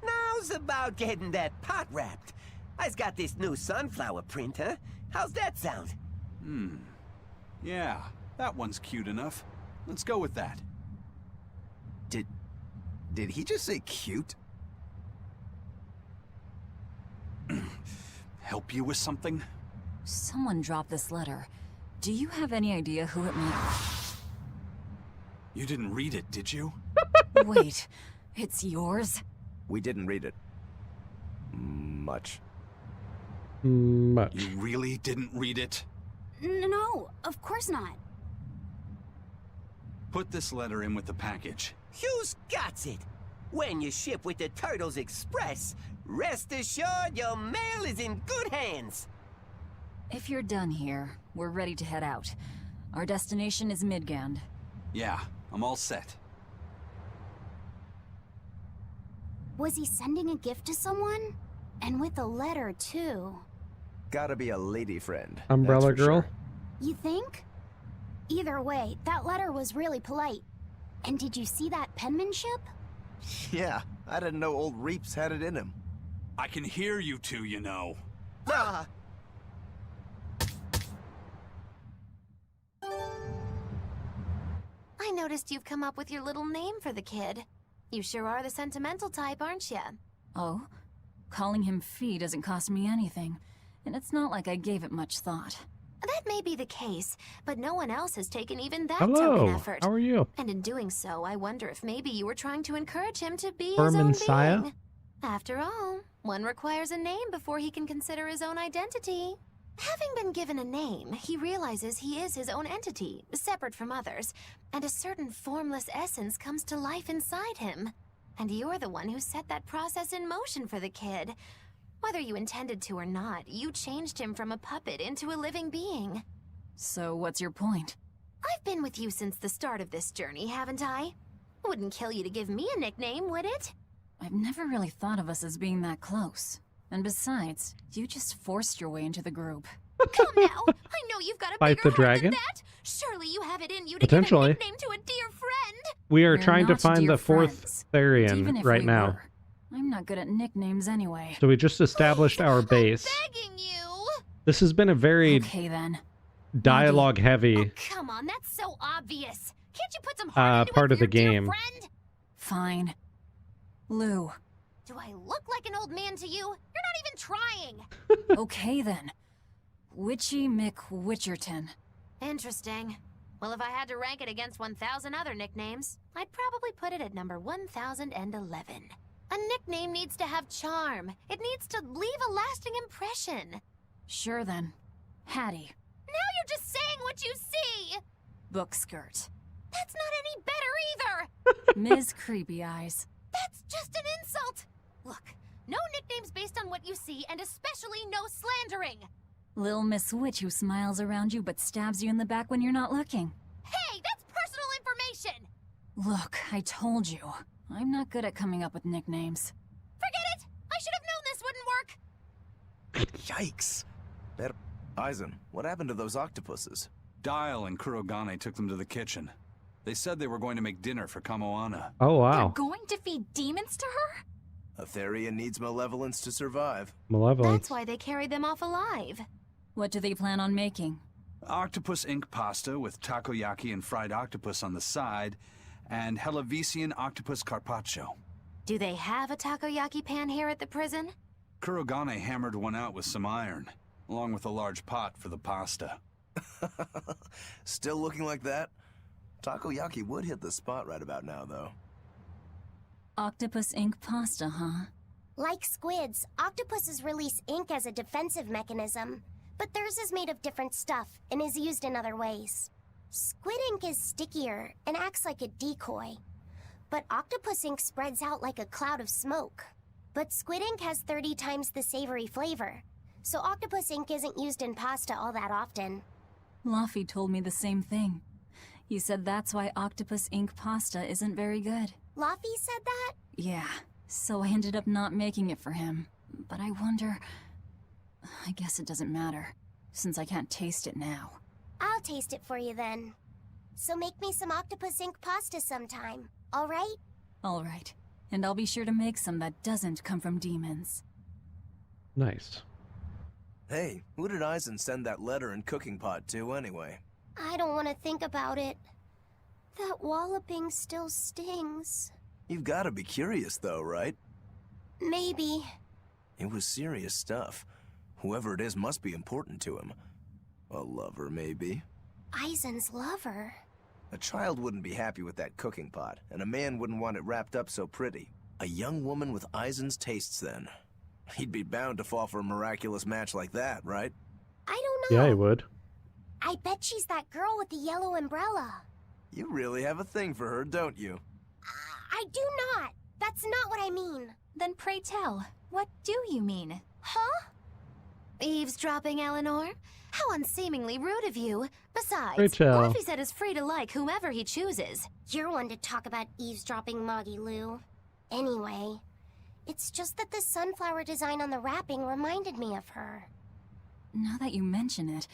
Now's about getting that pot wrapped. I's got this new sunflower printer. How's that sound? Yeah, that one's cute enough. Let's go with that. Did he just say cute? Help you with something? Someone dropped this letter. Do you have any idea who it may... You didn't read it, did you? Wait, it's yours? We didn't read it. Much. Much. You really didn't read it? No, of course not. Put this letter in with the package. Who's got it? When you ship with the Turtles Express, rest assured your mail is in good hands. If you're done here, we're ready to head out. Our destination is Midgand. Yeah, I'm all set. Was he sending a gift to someone? And with a letter, too. Gotta be a lady friend. Umbrella that's for girl? sure. You think? Either way, that letter was really polite. And did you see that penmanship? Yeah, I didn't know old Reeps had it in him. I can hear you two, you know. Ah, I noticed you've come up with your little name for the kid. You sure are the sentimental type, aren't you? Oh? Calling him Fee doesn't cost me anything. And it's not like I gave it much thought. That may be the case, but no one else has taken even that Hello, token effort. how are you? And in doing so, I wonder if maybe you were trying to encourage him to be Or his own Messiah? being. After all, one requires a name before he can consider his own identity. Having been given a name, he realizes he is his own entity, separate from others, and a certain formless essence comes to life inside him. And you're the one who set that process in motion for the kid. Whether you intended to or not, you changed him from a puppet into a living being. So what's your point? I've been with you since the start of this journey, haven't I? Wouldn't kill you to give me a nickname, would it? I've never really thought of us as being that close. And besides, you just forced your way into the group. Come now! I know you've got a Fight bigger the heart dragon? than that! Surely you have it in you to give a Potentially. nickname to a dear friend! We are We're trying to not find dear the fourth friends. therion Even if right we now. were. I'm not good at nicknames anyway. So we just established our base. Begging you! This has been a very Okay then. dialogue-heavy Oh, come on, that's so obvious! Can't you put some heart into part it of for the your dear game. friend? Fine. Lou. Do I look like an old man to you? You're not even trying! Okay then. Witchy McWitcherton. Interesting. Well, if I had to rank it against 1,000 other nicknames, I'd probably put it at number 1,011. A nickname needs to have charm. It needs to leave a lasting impression. Sure then. Hattie. Now you're just saying what you see! Book skirt. That's not any better either! Ms. Creepy Eyes. That's just an insult! Look, no nicknames based on what you see, and especially no slandering! Lil Miss Witch who smiles around you but stabs you in the back when you're not looking. Hey, that's personal information! Look, I told you. I'm not good at coming up with nicknames. Forget it! I should have known this wouldn't work! Yikes. Aizen, what happened to those octopuses? Dial and Kurogane took them to the kitchen. They said they were going to make dinner for Kamoana. Oh, wow. They're going to feed demons to her? A therion needs malevolence to survive. Malevolence. That's why they carried them off alive. What do they plan on making? Octopus ink pasta with takoyaki and fried octopus on the side, and Hellavisian octopus carpaccio. Do they have a takoyaki pan here at the prison? Kurogane hammered one out with some iron, along with a large pot for the pasta. Still looking like that? Takoyaki would hit the spot right about now, though. Octopus ink pasta, huh? Like squids, octopuses release ink as a defensive mechanism, but theirs is made of different stuff and is used in other ways. Squid ink is stickier and acts like a decoy, but octopus ink spreads out like a cloud of smoke. But squid ink has 30 times the savory flavor, so octopus ink isn't used in pasta all that often. Luffy told me the same thing. He said that's why octopus ink pasta isn't very good. Luffy said that? Yeah, so I ended up not making it for him. But I wonder... I guess it doesn't matter, since I can't taste it now. I'll taste it for you then. So make me some octopus ink pasta sometime, alright? Alright, and I'll be sure to make some that doesn't come from demons. Nice. Hey, who did Aizen send that letter and cooking pot to anyway? I don't want to think about it. That walloping still stings. You've got to be curious though, right? Maybe. It was serious stuff. Whoever it is must be important to him. A lover, maybe. Aizen's lover. A child wouldn't be happy with that cooking pot, and a man wouldn't want it wrapped up so pretty. A young woman with Aizen's tastes, then. He'd be bound to fall for a miraculous match like that, right? I don't know. Yeah, he would. I bet she's that girl with the yellow umbrella. You really have a thing for her, don't you? I do not. That's not what I mean. Then pray tell, what do you mean? Huh? Eavesdropping, Eleanor? How unseemingly rude of you. Besides, Rachel. Luffy said is free to like whomever he chooses. You're one to talk about eavesdropping, Moggy Lou. Anyway, it's just that the sunflower design on the wrapping reminded me of her. Now that you mention it,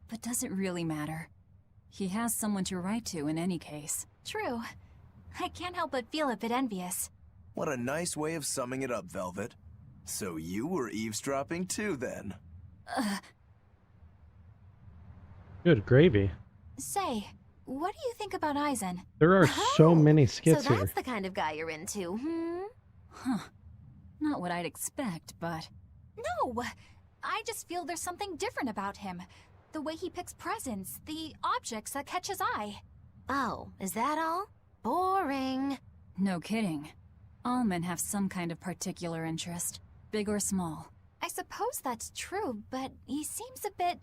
but does it really matter? He has someone to write to in any case. True. I can't help but feel a bit envious. What a nice way of summing it up, Velvet. So you were eavesdropping too, then? Good gravy. Say, what do you think about Aizen? There are so many So skits that's here. the kind of guy you're into, hmm? Huh. Not what I'd expect, but... No! I just feel there's something different about him. The way he picks presents, the objects that catch his eye. Oh, is that all? Boring. No kidding. All men have some kind of particular interest, big or small. I suppose that's true, but he seems a bit,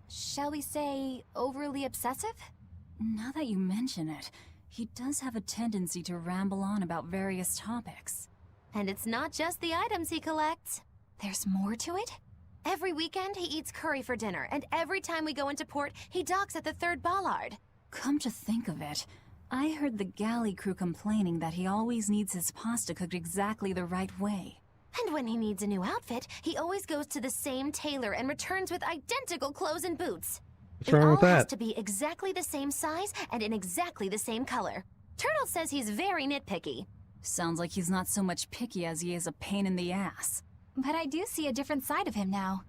shall we say, overly obsessive? Now that you mention it, he does have a tendency to ramble on about various topics. And it's not just the items he collects. There's more to it? Every weekend, he eats curry for dinner, and every time we go into port, he docks at the 3rd Ballard. Come to think of it, I heard the galley crew complaining that he always needs his pasta cooked exactly the right way. And when he needs a new outfit, he always goes to the same tailor and returns with identical clothes and boots. What's wrong with It all has that? to be exactly the same size and in exactly the same color. Turtle says he's very nitpicky. Sounds like he's not so much picky as he is a pain in the ass. But I do see a different side of him now.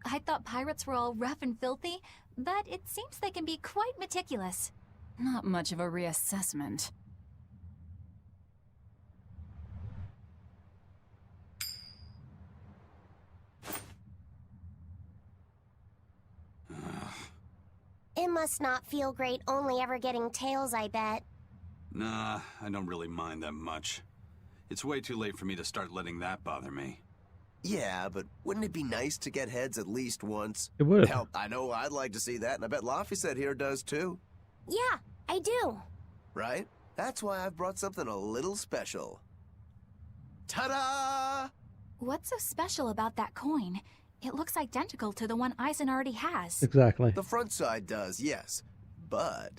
I thought pirates were all rough and filthy, but it seems they can be quite meticulous. Not much of a reassessment. It must not feel great only ever getting tails, I bet. Nah, I don't really mind that much. It's way too late for me to start letting that bother me. Yeah, but wouldn't it be nice to get heads at least once? It would. Hell, I know I'd like to see that, and I bet Laffy said here does too. Yeah, I do. Right? That's why I've brought something a little special. Ta-da! What's so special about that coin? It looks identical to the one Aizen already has. Exactly. The front side does, yes. But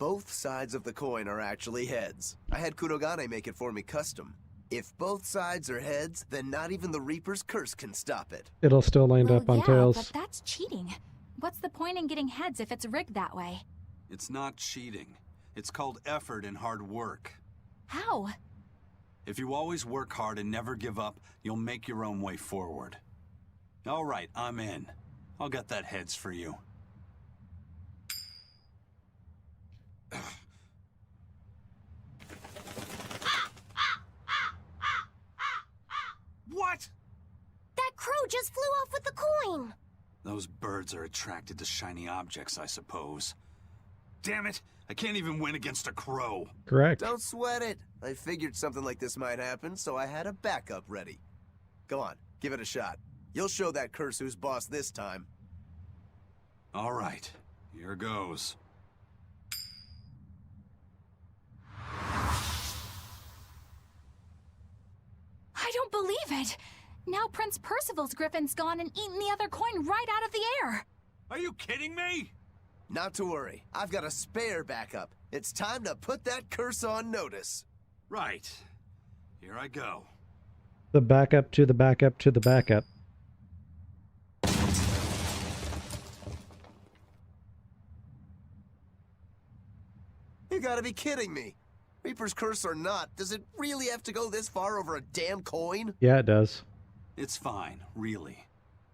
both sides of the coin are actually heads. I had Kurogane make it for me custom. If both sides are heads, then not even the Reaper's curse can stop it. It'll still land Well, up on yeah, tails. but that's cheating. What's the point in getting heads if it's rigged that way? It's not cheating. It's called effort and hard work. How? If you always work hard and never give up, you'll make your own way forward. All right, I'm in. I'll get that heads for you. What? That crow just flew off with the coin! Those birds are attracted to shiny objects, I suppose. Damn it! I can't even win against a crow. Correct. Don't sweat it. I figured something like this might happen, so I had a backup ready. Go on, give it a shot. You'll show that curse who's boss this time. All right, here goes. I don't believe it! Now Prince Percival's griffin's gone and eaten the other coin right out of the air! Are you kidding me? Not to worry, I've got a spare backup. It's time to put that curse on notice. Right. Here I go. The backup to the backup to the backup. You gotta be kidding me. Reaper's curse or not, does it really have to go this far over a damn coin? Yeah, it does. It's fine, really.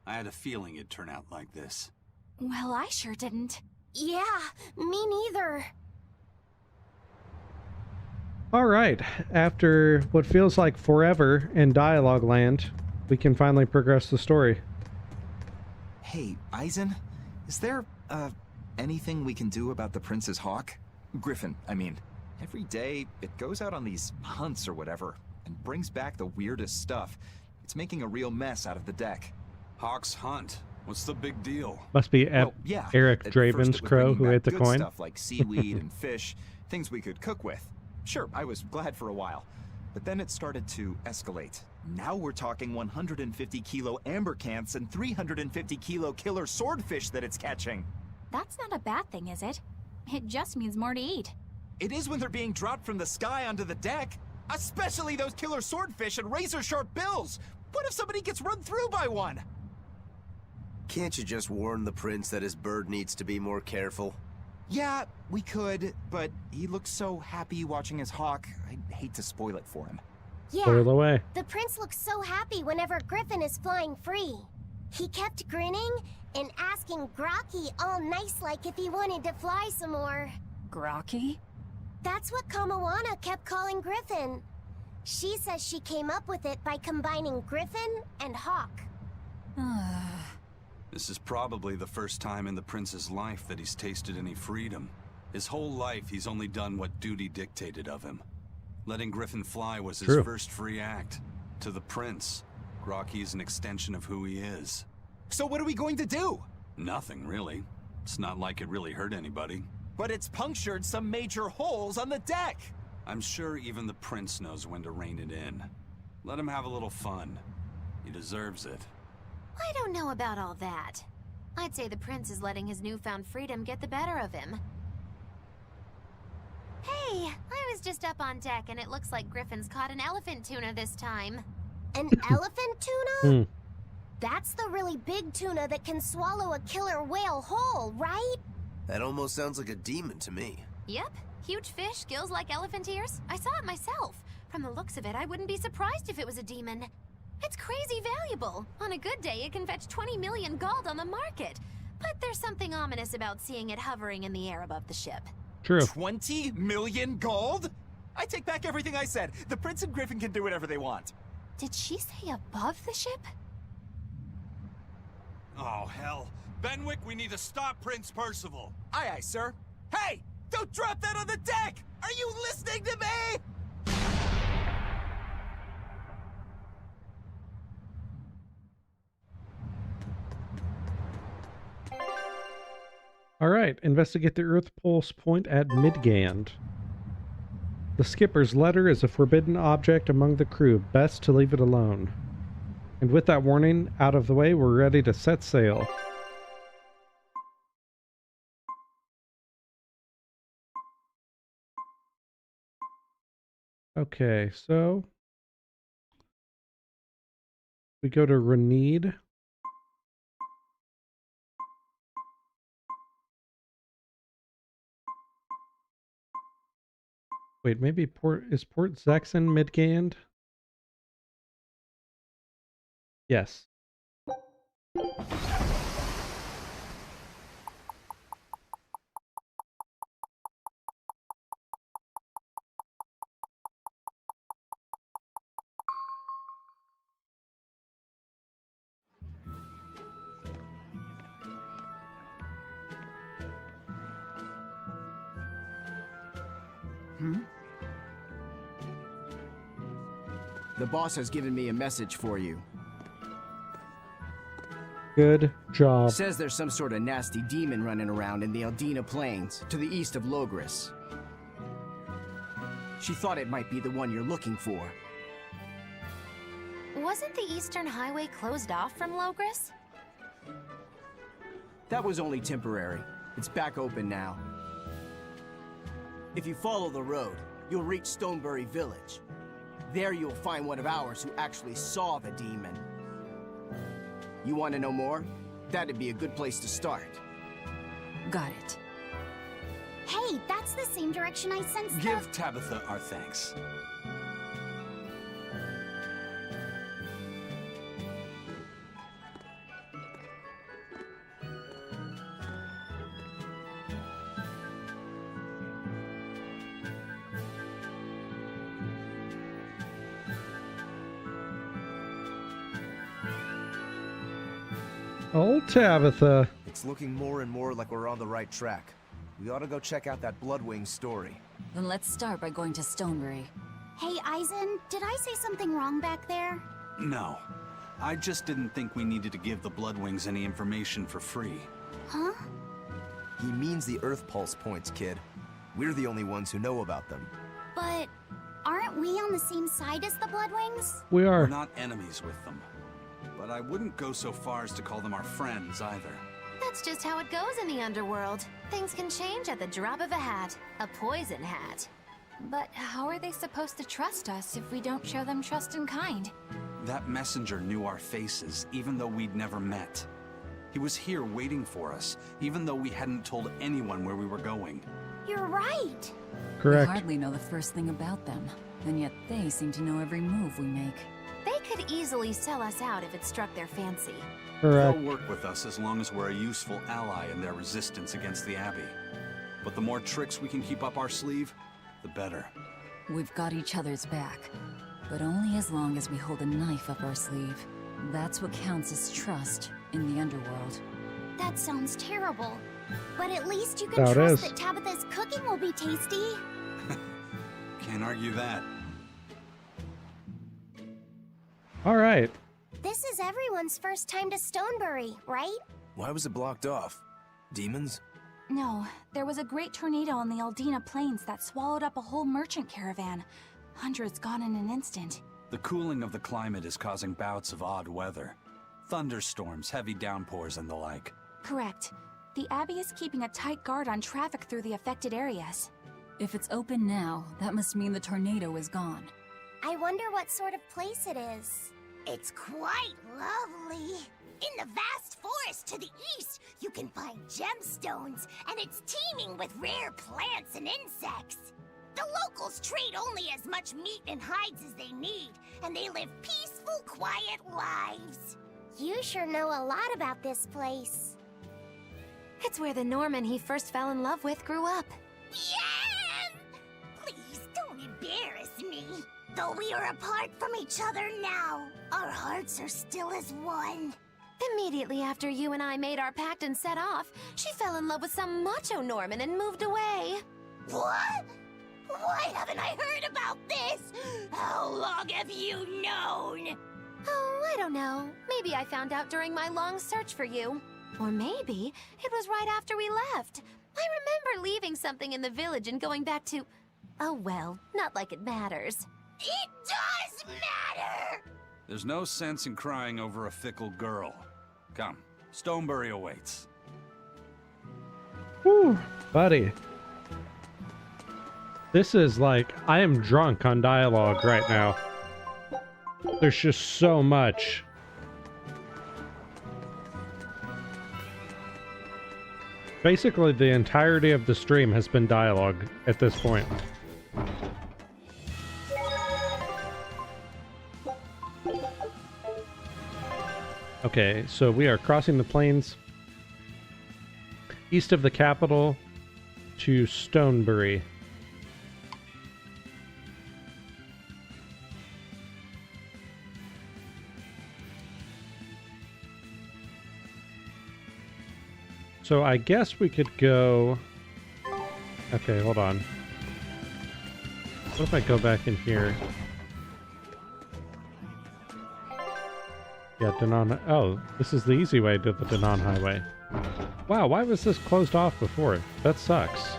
I had a feeling it'd turn out like this. Well, I sure didn't. Yeah, me neither. All right. After what feels like forever in dialogue land, we can finally progress the story. Hey, Eisen, is there, anything we can do about the Prince's hawk? Griffin, I mean. Every day, it goes out on these hunts or whatever, and brings back the weirdest stuff. It's making a real mess out of the deck. Hawk's hunt. What's the big deal? Must be Well, yeah. Eric At Draven's first it was crow bringing who back ate the good coin. Stuff like seaweed and fish, things we could cook with. Sure, I was glad for a while. But then it started to escalate. Now we're talking 150 kilo amber cants and 350 kilo killer swordfish that it's catching. That's not a bad thing, is it? It just means more to eat. It is when they're being dropped from the sky onto the deck. Especially those killer swordfish and razor-sharp bills. What if somebody gets run through by one? Can't you just warn the prince that his bird needs to be more careful? Yeah, we could, but he looks so happy watching his hawk. I'd hate to spoil it for him. Yeah, Spoil away. the prince looks so happy whenever Griffin is flying free. He kept grinning and asking Grocky all nice-like if he wanted to fly some more. Grocky? That's what Kamawana kept calling Griffin. She says she came up with it by combining Griffin and Hawk. This is probably the first time in the prince's life that he's tasted any freedom. His whole life, he's only done what duty dictated of him. Letting Griffin fly was his True. first free act. To the prince, Grocky is an extension of who he is. So what are we going to do? Nothing, really. It's not like it really hurt anybody. But it's punctured some major holes on the deck. I'm sure even the prince knows when to rein it in. Let him have a little fun. He deserves it. I don't know about all that. I'd say the prince is letting his newfound freedom get the better of him. Hey, I was just up on deck and it looks like Griffin's caught an elephant tuna this time. An elephant tuna? Hmm. That's the really big tuna that can swallow a killer whale whole, right? That almost sounds like a demon to me. Yep, huge fish, gills like elephant ears. I saw it myself. From the looks of it, I wouldn't be surprised if it was a demon. It's crazy valuable. On a good day, it can fetch 20 million gold on the market. But there's something ominous about seeing it hovering in the air above the ship. True. 20 million gold? I take back everything I said. The prince and Griffin can do whatever they want. Did she say above the ship? Oh, hell. Benwick, we need to stop Prince Percival. Aye, aye, sir. Hey, don't drop that on the deck! Are you listening to me? All right, investigate the Earth Pulse point at Midgand. The skipper's letter is a forbidden object among the crew. Best to leave it alone. And with that warning out of the way, we're ready to set sail. Okay, so we go to Renede. Wait, maybe Port Zaxxon Midgand? Yes. The boss has given me a message for you. Good job. Says there's some sort of nasty demon running around in the Aldina Plains, to the east of Logris. She thought it might be the one you're looking for. Wasn't the Eastern Highway closed off from Logris? That was only temporary. It's back open now. If you follow the road, you'll reach Stonebury Village. There you'll find one of ours who actually saw the demon. You want to know more? That'd be a good place to start. Got it. Hey, that's the same direction I sensed. Give Tabitha our thanks. Old Tabitha. It's looking more and more like we're on the right track. We ought to go check out that Bloodwing story. Then let's start by going to Stonebury. Hey, Eisen, did I say something wrong back there? No. I just didn't think we needed to give the Bloodwings any information for free. Huh? He means the Earth Pulse points, kid. We're the only ones who know about them. But aren't we on the same side as the Bloodwings? We are. We're not enemies with them. But I wouldn't go so far as to call them our friends either. That's just how it goes in the underworld. Things can change at the drop of a hat. A poison hat. But how are they supposed to trust us if we don't show them trust in kind? That messenger knew our faces, even though we'd never met. He was here waiting for us, even though we hadn't told anyone where we were going. You're right. Correct. We hardly know the first thing about them, and yet they seem to know every move we make. They could easily sell us out if it struck their fancy. Correct. They'll work with us as long as we're a useful ally in their resistance against the Abbey. But the more tricks we can keep up our sleeve, the better. We've got each other's back, but only as long as we hold a knife up our sleeve. That's what counts as trust in the underworld. That sounds terrible. But at least you can That trust is. that Tabitha's cooking will be tasty. Can't argue that. All right. This is everyone's first time to Stonebury, right? Why was it blocked off? Demons? No, there was a great tornado on the Aldina Plains that swallowed up a whole merchant caravan. Hundreds gone in an instant. The cooling of the climate is causing bouts of odd weather. Thunderstorms, heavy downpours, and the like. Correct. The Abbey is keeping a tight guard on traffic through the affected areas. If it's open now, that must mean the tornado is gone. I wonder what sort of place it is. It's quite lovely. In the vast forest to the east, you can find gemstones, and it's teeming with rare plants and insects. The locals trade only as much meat and hides as they need, and they live peaceful, quiet lives. You sure know a lot about this place. It's where the Norman he first fell in love with grew up. Yeah! Please don't embarrass me. Though we are apart from each other now, our hearts are still as one. Immediately after you and I made our pact and set off, she fell in love with some macho Norman and moved away. What? Why haven't I heard about this? How long have you known? Oh, I don't know. Maybe I found out during my long search for you. Or maybe it was right after we left. I remember leaving something in the village and going back to... Oh well, not like it matters. It does matter! There's no sense in crying over a fickle girl. Come, Stonebury awaits. Whew, buddy. This is like, I am drunk on dialogue right now. There's just so much. Basically, the entirety of the stream has been dialogue at this point. Okay, so we are crossing the plains east of the capital to Stonebury. So I guess we could go... Okay, hold on. What if I go back in here? Yeah, Danon... Oh, this is the easy way to the Danon Highway. Wow, why was this closed off before? That sucks.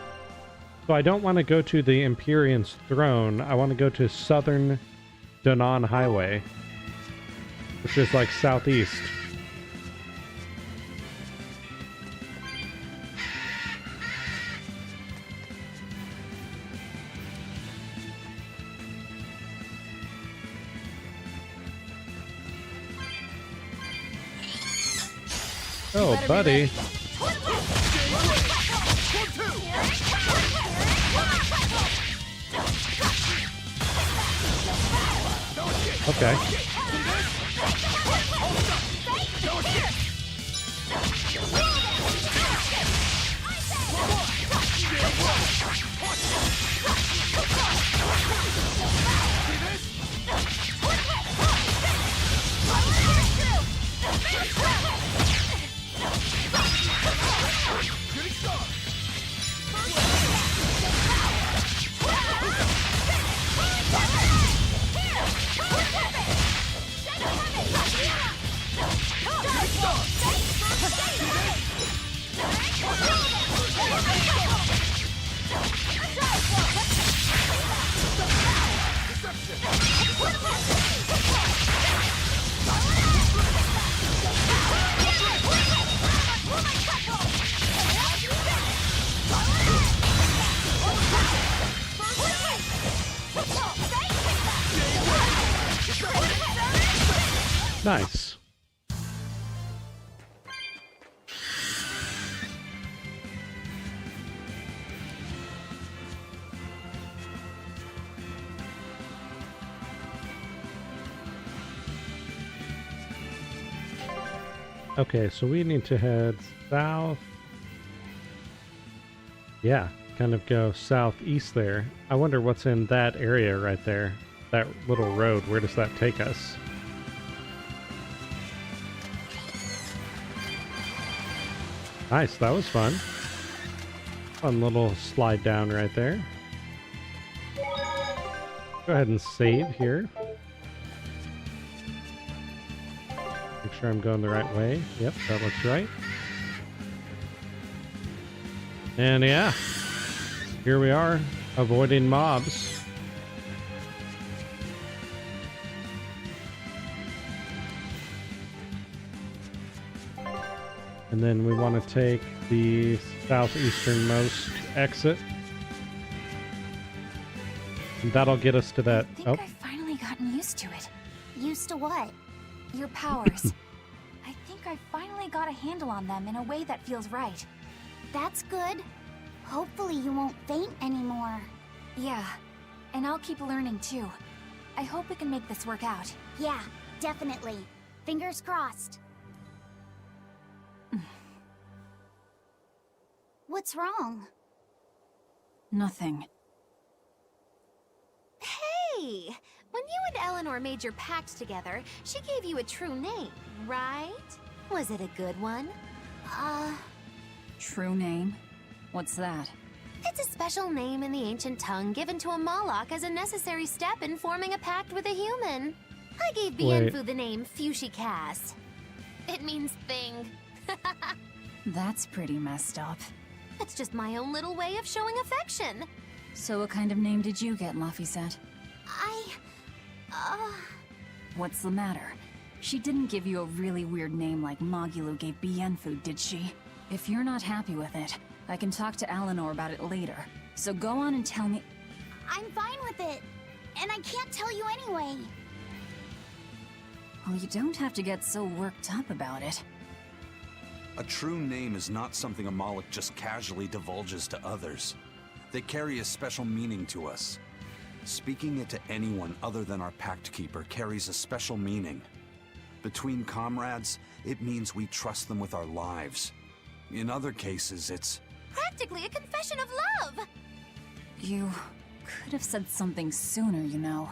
So I don't want to go to the Empyrean's throne. I want to go to Southern Danon Highway, which is like southeast. Oh, buddy. Okay. Nice. Okay, so we need to head south. Yeah, kind of go southeast there. I wonder what's in that area right there. That little road, where does that take us? Nice, that was fun. Fun little slide down right there. Go ahead and save here. Make sure I'm going the right way. Yep, that looks right. And yeah, here we are, avoiding mobs. And then we want to take the southeasternmost exit. And that'll get us to that. I think I've finally gotten used to it. Used to what? Your powers. I think I finally got a handle on them in a way that feels right. That's good. Hopefully you won't faint anymore. Yeah, and I'll keep learning too. I hope we can make this work out. Yeah, definitely. Fingers crossed. What's wrong? Nothing. Hey! When you and Eleanor made your pact together, she gave you a true name, right? Was it a good one? True name? What's that? It's a special name in the ancient tongue given to a Moloch as a necessary step in forming a pact with a human. I gave Bienfu the name Fushicas. It means thing. That's pretty messed up. It's just my own little way of showing affection. So what kind of name did you get, Laphicet? What's the matter? She didn't give you a really weird name like Magulu gave Bienfu, did she? If you're not happy with it, I can talk to Eleanor about it later. So go on and tell me... I'm fine with it. And I can't tell you anyway. Well, you don't have to get so worked up about it. A true name is not something a Moloch just casually divulges to others. They carry a special meaning to us. Speaking it to anyone other than our Pact Keeper carries a special meaning. Between comrades, it means we trust them with our lives. In other cases, it's Practically a confession of love! You could have said something sooner, you know.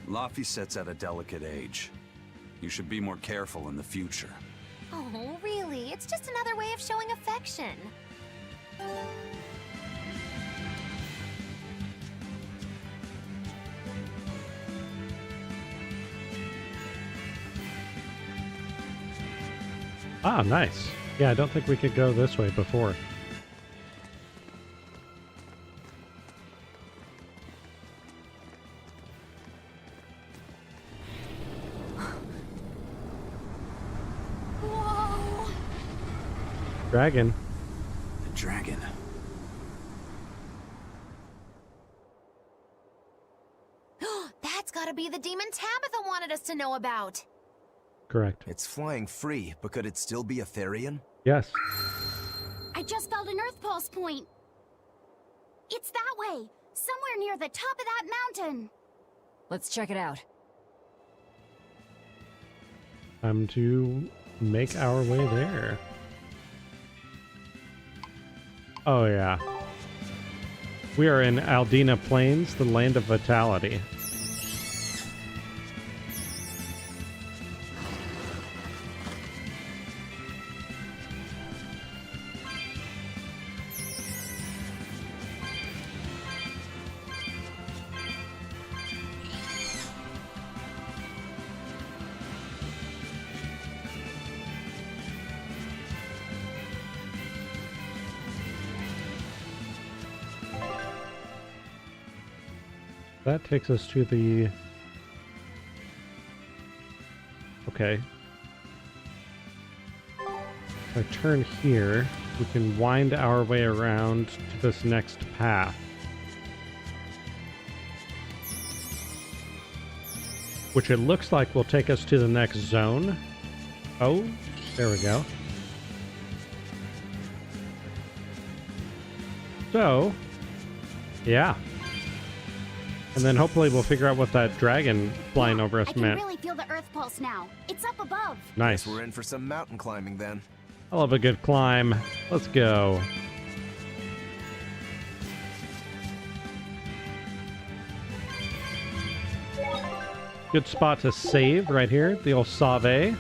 Laphicet's at a delicate age. You should be more careful in the future. Oh, really? It's just another way of showing affection. Ah, nice. Yeah, I don't think we could go this way before. Whoa! Dragon. The dragon. That's gotta be the demon Tabitha wanted us to know about. Correct. It's flying free, but could it still be a therion? Yes. I just felt an Earth Pulse point. It's that way, somewhere near the top of that mountain. Let's check it out. Time to make our way there. Oh yeah. We are in Aldina Plains, the land of vitality. That takes us to the... Okay. If I turn here, we can wind our way around to this next path. Which it looks like will take us to the next zone. Oh, there we go. So, yeah. And then hopefully we'll figure out what that dragon flying over us I can meant. really feel the Earth Pulse now. It's up above. Nice. Guess we're in for some mountain climbing then. I love a good climb. Let's go. Good spot to save right here. The old Save.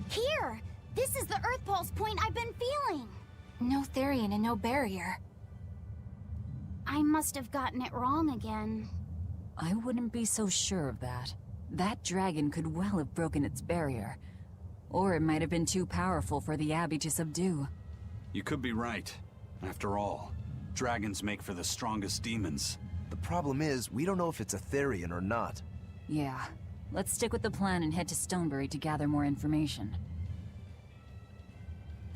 Here! This is the Earth Pulse point I've been feeling. No therion and no barrier. I must have gotten it wrong again. I wouldn't be so sure of that. That dragon could well have broken its barrier. Or it might have been too powerful for the Abbey to subdue. You could be right. After all, dragons make for the strongest demons. The problem is, we don't know if it's a therion or not. Yeah. Let's stick with the plan and head to Stonebury to gather more information.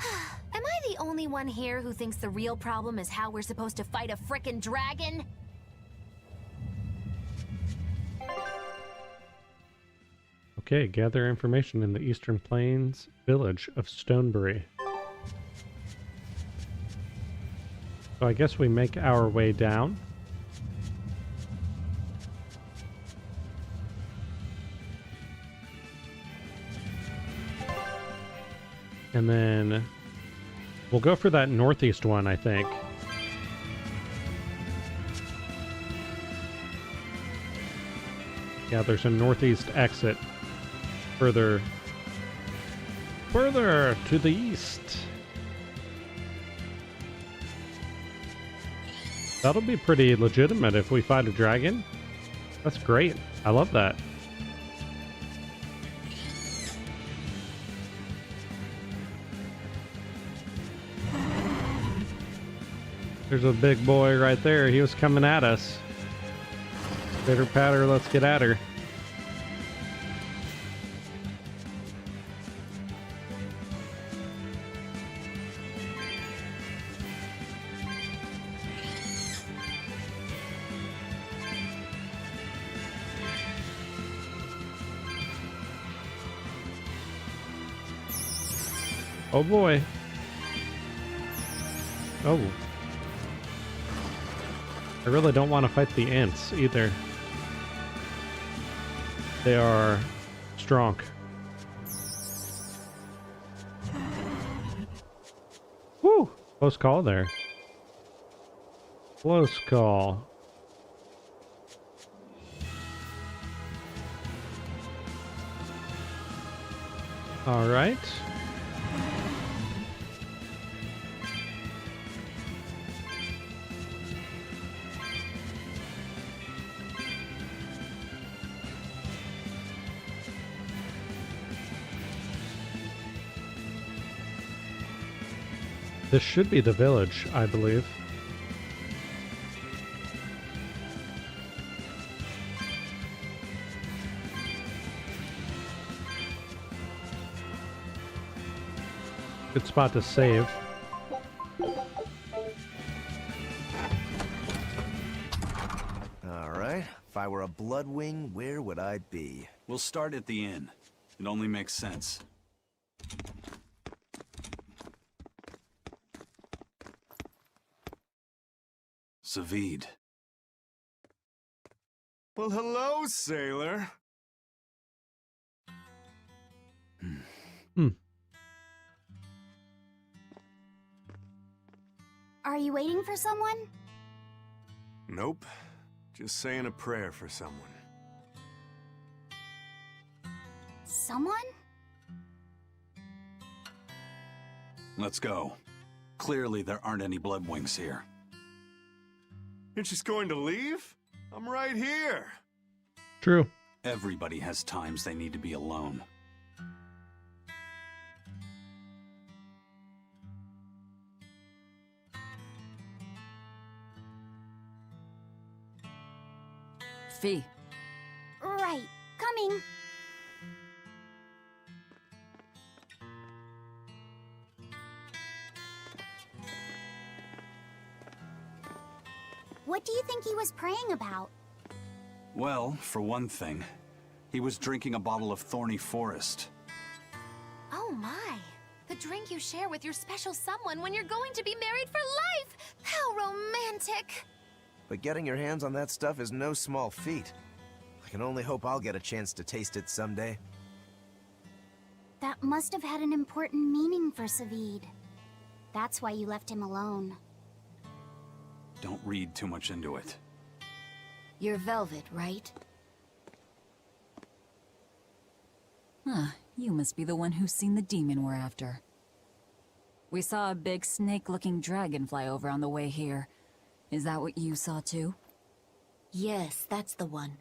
Am I the only one here who thinks the real problem is how we're supposed to fight a frickin' dragon? Okay, gather information in the Eastern Plains village of Stonebury. So I guess we make our way down. And then we'll go for that northeast one, I think. Yeah, there's a northeast exit further to the east. That'll be pretty legitimate if we fight a dragon. That's great. I love that. There's a big boy right there. He was coming at us. Pitter patter, let's get at her. Oh boy. Oh. I really don't want to fight the ants either. They are strong. Woo! Close call there. Close call. All right. This should be the village, I believe. Good spot to save. Alright, if I were a Bloodwing, where would I be? We'll start at the inn. It only makes sense. Savid. Well, hello, sailor. Are you waiting for someone? Nope. Just saying a prayer for someone. Someone? Let's go. Clearly there aren't any Bloodwings here. You're just going to leave? I'm right here. True. Everybody has times they need to be alone. Fee. Right. Coming. What do you think he was praying about? Well, for one thing, he was drinking a bottle of thorny forest. Oh my. The drink you share with your special someone when you're going to be married for life! How romantic! But getting your hands on that stuff is no small feat. I can only hope I'll get a chance to taste it someday. That must have had an important meaning for Savid. That's why you left him alone. Don't read too much into it. You're Velvet, right? You must be the one who's seen the demon we're after. We saw a big snake-looking dragon fly over on the way here. Is that what you saw too? Yes, that's the one.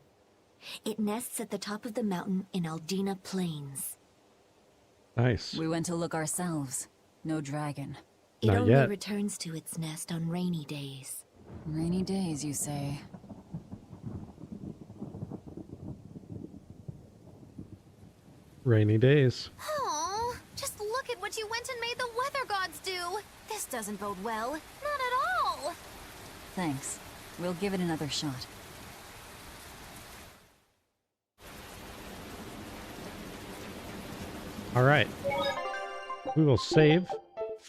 It nests at the top of the mountain in Aldina Plains. Nice. We went to look ourselves. No dragon. It Not only yet. returns to its nest on rainy days. Rainy days, you say? Rainy days. Oh, just look at what you went and made the weather gods do. This doesn't bode well. Not at all. Thanks. We'll give it another shot. All right. We will save,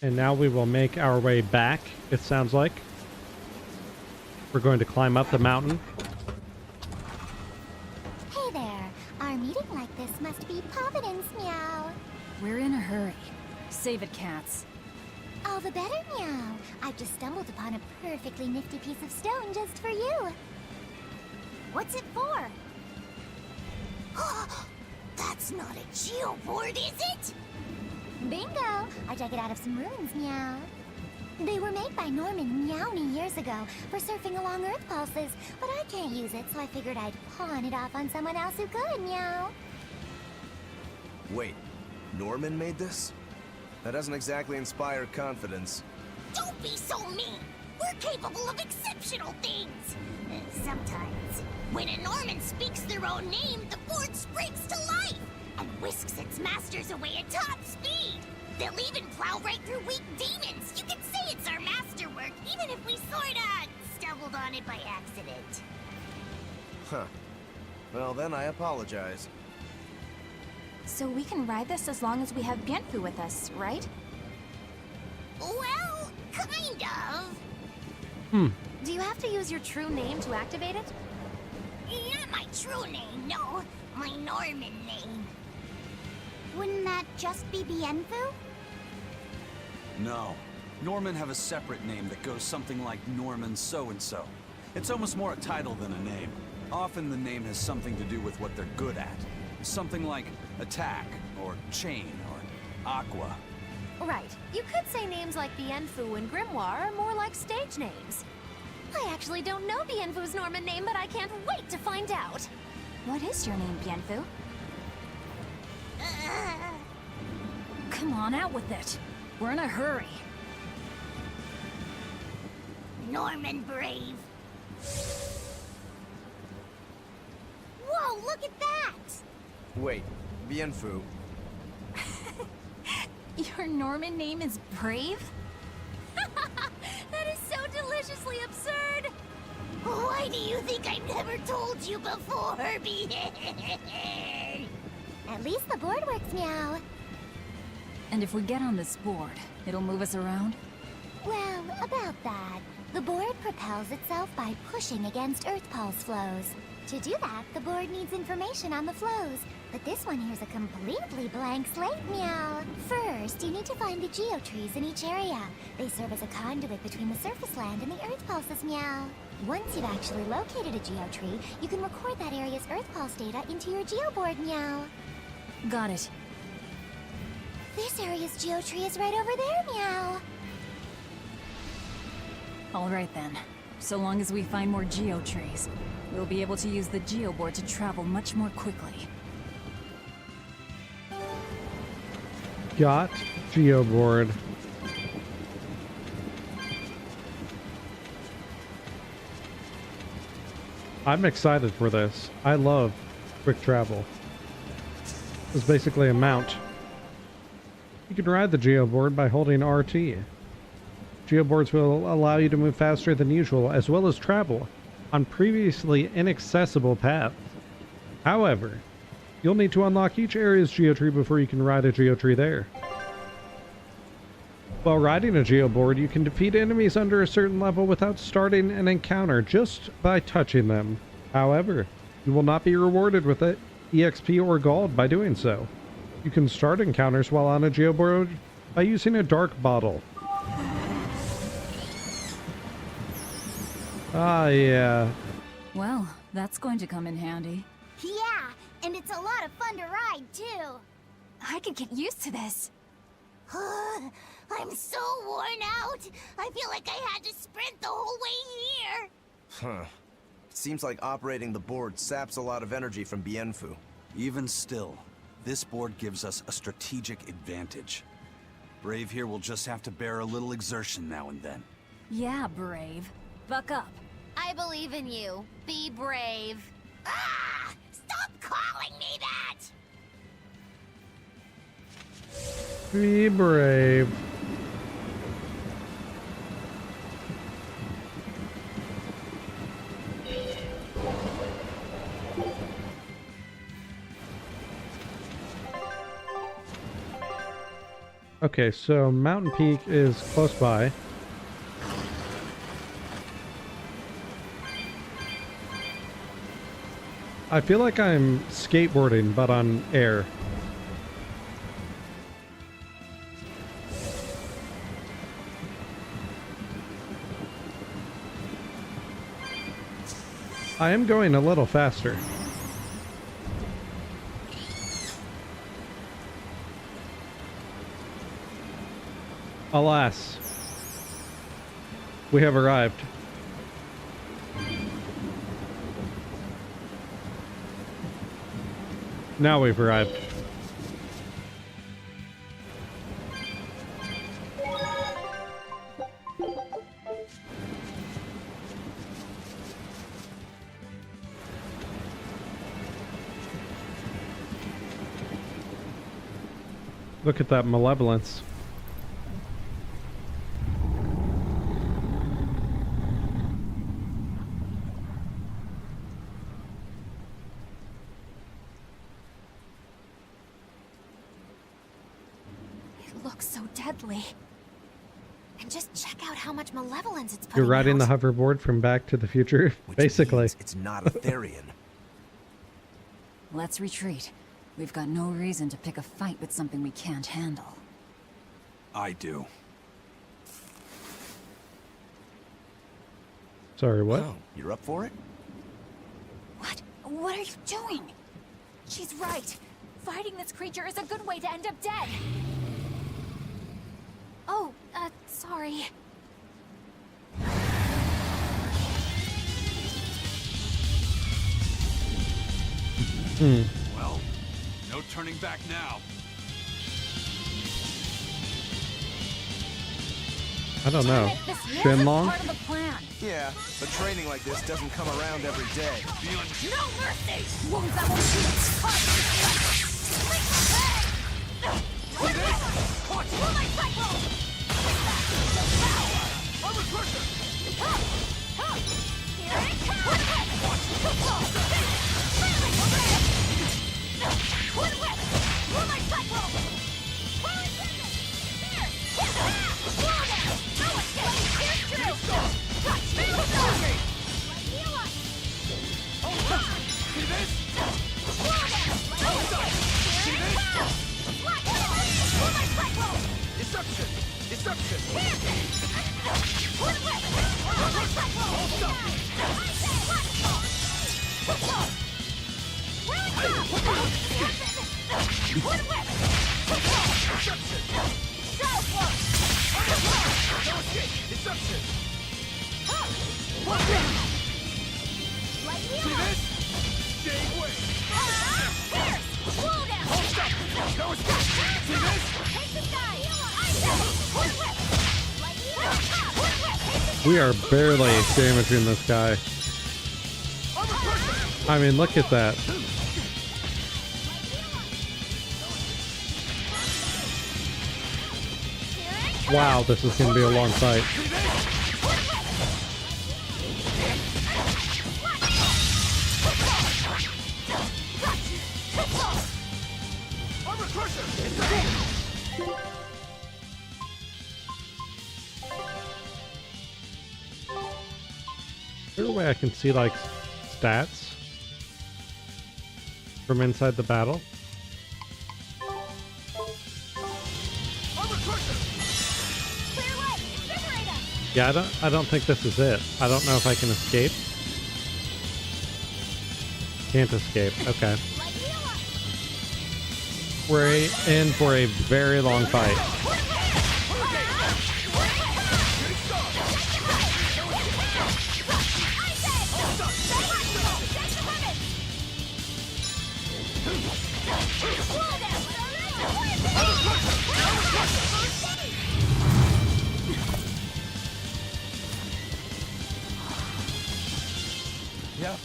and now we will make our way back, it sounds like. We're going to climb up the mountain. Hey there. Our meeting like this must be Providence, meow. We're in a hurry. Save it, cats. All the better, meow. I've just stumbled upon a perfectly nifty piece of stone just for you. What's it for? That's not a geoboard, is it? Bingo! I dug it out of some ruins, meow. They were made by Norman Meowny years ago for surfing along Earth pulses, but I can't use it, so I figured I'd pawn it off on someone else who could, meow. Wait, Norman made this? That doesn't exactly inspire confidence. Don't be so mean! We're capable of exceptional things! Sometimes. When a Norman speaks their own name, the board springs to life and whisks its masters away at top speed. They'll even plow right through weak demons. You can say it's our masterwork, even if we sorta stumbled on it by accident. Huh. Well, then I apologize. So we can ride this as long as we have Bienfu with us, right? Well, kind of. Do you have to use your true name to activate it? Not my true name, no. My Norman name. Wouldn't that just be Bienfu? No. Norman have a separate name that goes something like Norman so-and-so. It's almost more a title than a name. Often the name has something to do with what they're good at. Something like attack, or chain, or aqua. Right. You could say names like Bienfu and Grimoire are more like stage names. I actually don't know Bienfu's Norman name, but I can't wait to find out. What is your name, Bienfu? Come on, out with it. We're in a hurry. Norman Brave. Whoa, look at that! Wait, Bienfu. Your Norman name is Brave? That is so deliciously absurd! Why do you think I've never told you before, At least the board works, Meow. And if we get on this board, it'll move us around? Well, about that. The board propels itself by pushing against Earth pulse flows. To do that, the board needs information on the flows. But this one here's a completely blank slate, Meow. First, you need to find the geotrees in each area. They serve as a conduit between the surface land and the Earth pulses, Meow. Once you've actually located a geotree, you can record that area's Earth pulse data into your geoboard, Meow. Got it. This area's geotree is right over there, Meow. All right then. So long as we find more geotrees, we'll be able to use the geoboard to travel much more quickly. Got geoboard. I'm excited for this. I love quick travel. It's basically a mount. You can ride the geoboard by holding RT. Geoboards will allow you to move faster than usual, as well as travel on previously inaccessible paths. However, you'll need to unlock each area's geotree before you can ride a geotree there. While riding a geoboard, you can defeat enemies under a certain level without starting an encounter just by touching them. However, you will not be rewarded with EXP or gold by doing so. You can start encounters while on a geoboard by using a dark bottle. Ah, yeah. Well, that's going to come in handy. Yeah, and it's a lot of fun to ride, too. I could get used to this. I'm so worn out. I feel like I had to sprint the whole way here. Huh. Seems like operating the board saps a lot of energy from Bienfu. Even still, this board gives us a strategic advantage. Brave here will just have to bear a little exertion now and then. Yeah, Brave. Buck up. I believe in you. Be brave. Ah! Stop calling me that! Be brave. Okay, so Mountain Peak is close by. I feel like I'm skateboarding, but on air. I am going a little faster. Alas, we have arrived. Now we've arrived. Look at that malevolence. It looks so deadly. Just check out how much malevolence it's putting You're riding out. the hoverboard from Back to the Future, Which basically. means it's not a therion. Let's retreat. We've got no reason to pick a fight with something we can't handle. I do. Sorry, what? Oh, you're up for it? What? What are you doing? She's right. Fighting this creature is a good way to end up dead. Oh, sorry. Well, no turning back now. I don't know. This Shenlong? part of the plan. Yeah, but training like this doesn't come around every day. No mercy! Wounds that will shoot. We are barely damaging this guy. I mean, look at that. Wow, this is going to be a long fight. Is there a way I can see, like, stats from inside the battle? Yeah, I don't think this is it. I don't know if I can escape. Can't escape. Okay. We're in for a very long fight. Yep.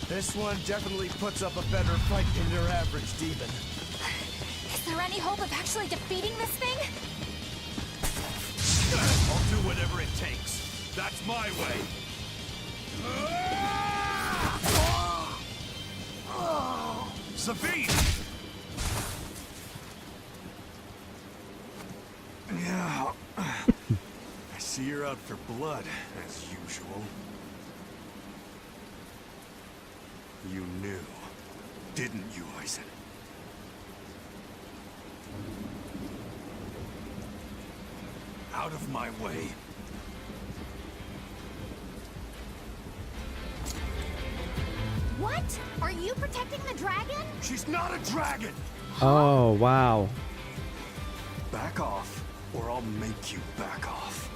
This one definitely puts up a better fight than your average demon. Is there any hope of actually defeating this thing? I'll do whatever it takes. That's my way. Sabine! Yeah. I see you're out for blood, as usual. You knew, didn't you, Eisen? Out of my way. What? Are you protecting the dragon? She's not a dragon! Oh, wow. Back off, or I'll make you back off.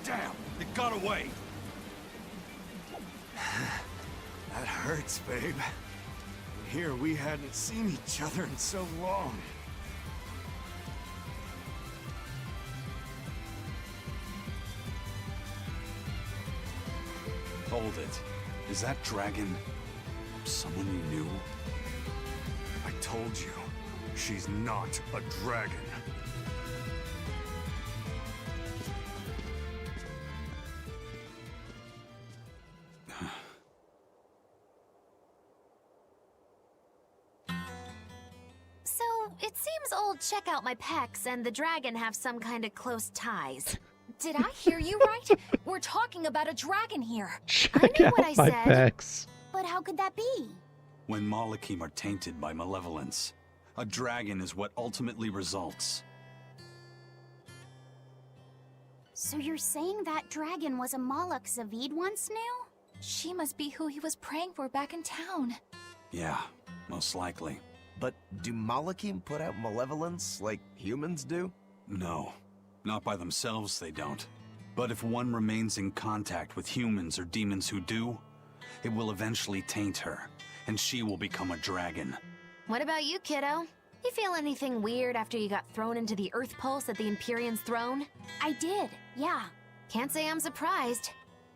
Damn, it got away. That hurts, babe. Here we hadn't seen each other in so long. Hold it. Is that dragon someone you knew? I told you, she's not a dragon. it seems old Check Out My Pecs and the dragon have some kind of close ties. Did I hear you right? We're talking about a dragon here. Check I knew out what I my said. pecs. But how could that be? When Malachim are tainted by malevolence, a dragon is what ultimately results. So you're saying that dragon was a Malak Zavid once knew? She must be who he was praying for back in town. Yeah, most likely. But do Malachim put out malevolence like humans do? No, not by themselves they don't. But if one remains in contact with humans or demons who do, it will eventually taint her, and she will become a dragon. What about you, kiddo? You feel anything weird after you got thrown into the Earth Pulse at the Empyrean's throne? I did, yeah. Can't say I'm surprised.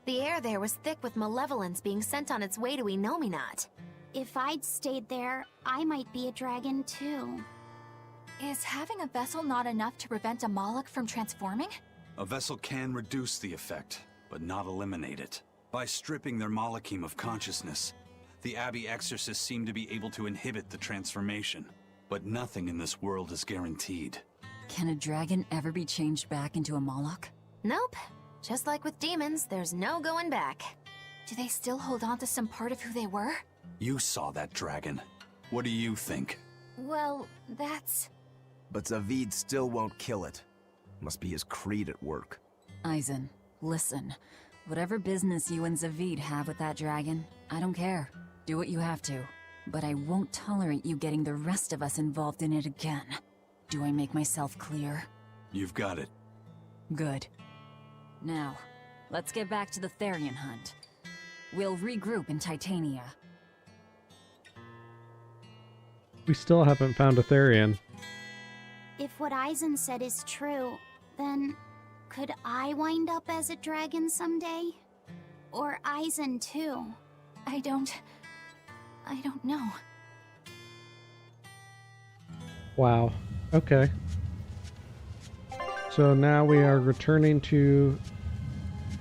The air there was thick with malevolence being sent on its way to Enominat. If I'd stayed there, I might be a dragon too. Is having a vessel not enough to prevent a Moloch from transforming? A vessel can reduce the effect, but not eliminate it. By stripping their Malachim of consciousness, the Abbey exorcists seem to be able to inhibit the transformation. But nothing in this world is guaranteed. Can a dragon ever be changed back into a Moloch? Nope. Just like with demons, there's no going back. Do they still hold on to some part of who they were? You saw that dragon. What do you think? Well, that's... But Zavid still won't kill it. Must be his creed at work. Eisen, listen. Whatever business you and Zavid have with that dragon, I don't care. Do what you have to. But I won't tolerate you getting the rest of us involved in it again. Do I make myself clear? You've got it. Good. Now, let's get back to the therion hunt. We'll regroup in Titania. We still haven't found a therion. If what Eisen said is true, then could I wind up as a dragon someday? Or Eisen too? I don't know. Wow. Okay. So now we are returning to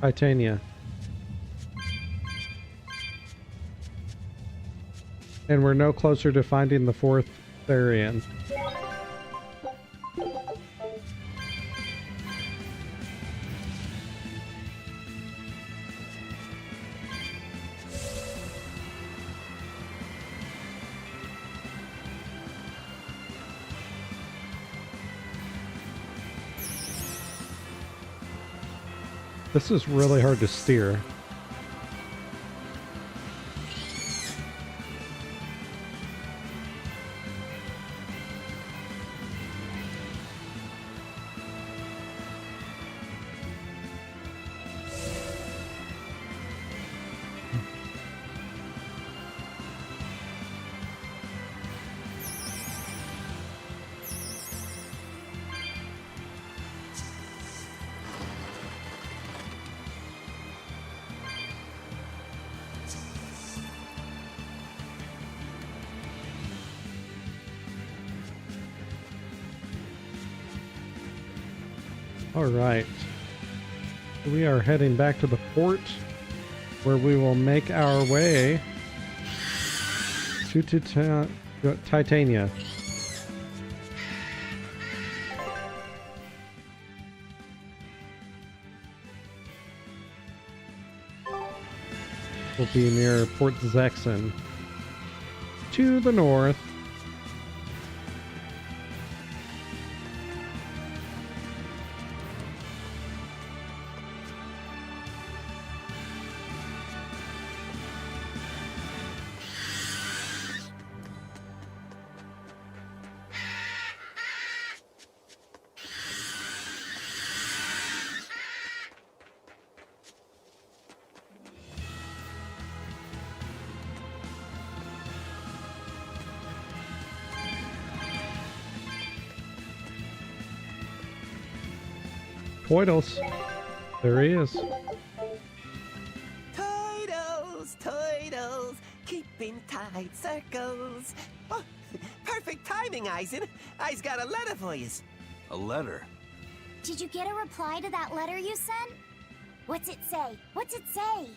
Titania. And we're no closer to finding the fourth therion. This is really hard to steer. Alright, we are heading back to the port where we will make our way to Titania. We'll be near Port Zexen to the north. Toidles. There he is. Toidles, keeping tight circles. Oh, perfect timing, Eisen. I's got a letter for yous. A letter? Did you get a reply to that letter you sent? What's it say? What's it say?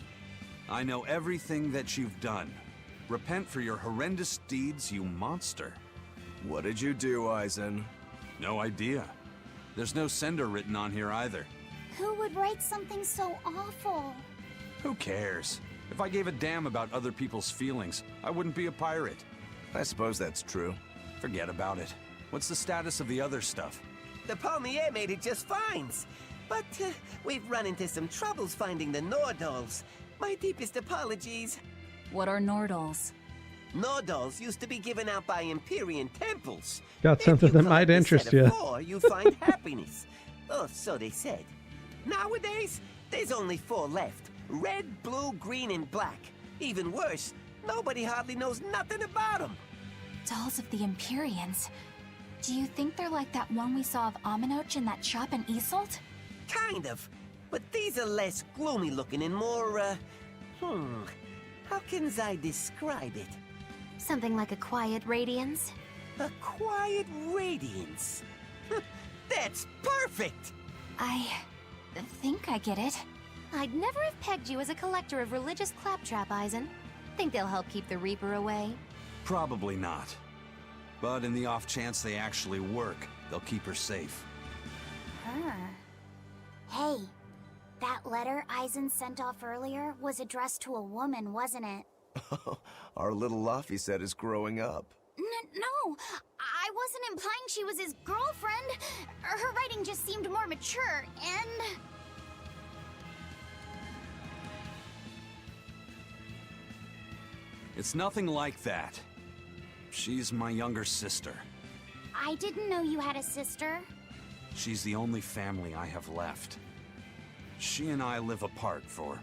I know everything that you've done. Repent for your horrendous deeds, you monster. What did you do, Eisen? No idea. There's no sender written on here either. Who would write something so awful? Who cares? If I gave a damn about other people's feelings, I wouldn't be a pirate. I suppose that's true. Forget about it. What's the status of the other stuff? The Palmier made it just fine. But we've run into some troubles finding the Nordals. My deepest apologies. What are Nordals? Nordals used to be given out by Empyrean temples. Got something that might interest you. You find happiness. Oh, so they said. Nowadays, there's only 4 left. Red, blue, green, and black. Even worse, nobody hardly knows nothing about them. Dolls of the Empyreans. Do you think they're like that one we saw of Aminoch in that shop in Isolt? Kind of. But these are less gloomy looking and more, how can I describe it? Something like a quiet radiance? A quiet radiance. That's perfect! I think I get it. I'd never have pegged you as a collector of religious claptrap, Eisen. Think they'll help keep the Reaper away? Probably not. But in the off chance they actually work, they'll keep her safe. Hey, that letter Eisen sent off earlier was addressed to a woman, wasn't it? Our little Laffy set is growing up. No, I wasn't implying she was his girlfriend. Her writing just seemed more mature, and... It's nothing like that. She's my younger sister. I didn't know you had a sister. She's the only family I have left. She and I live apart for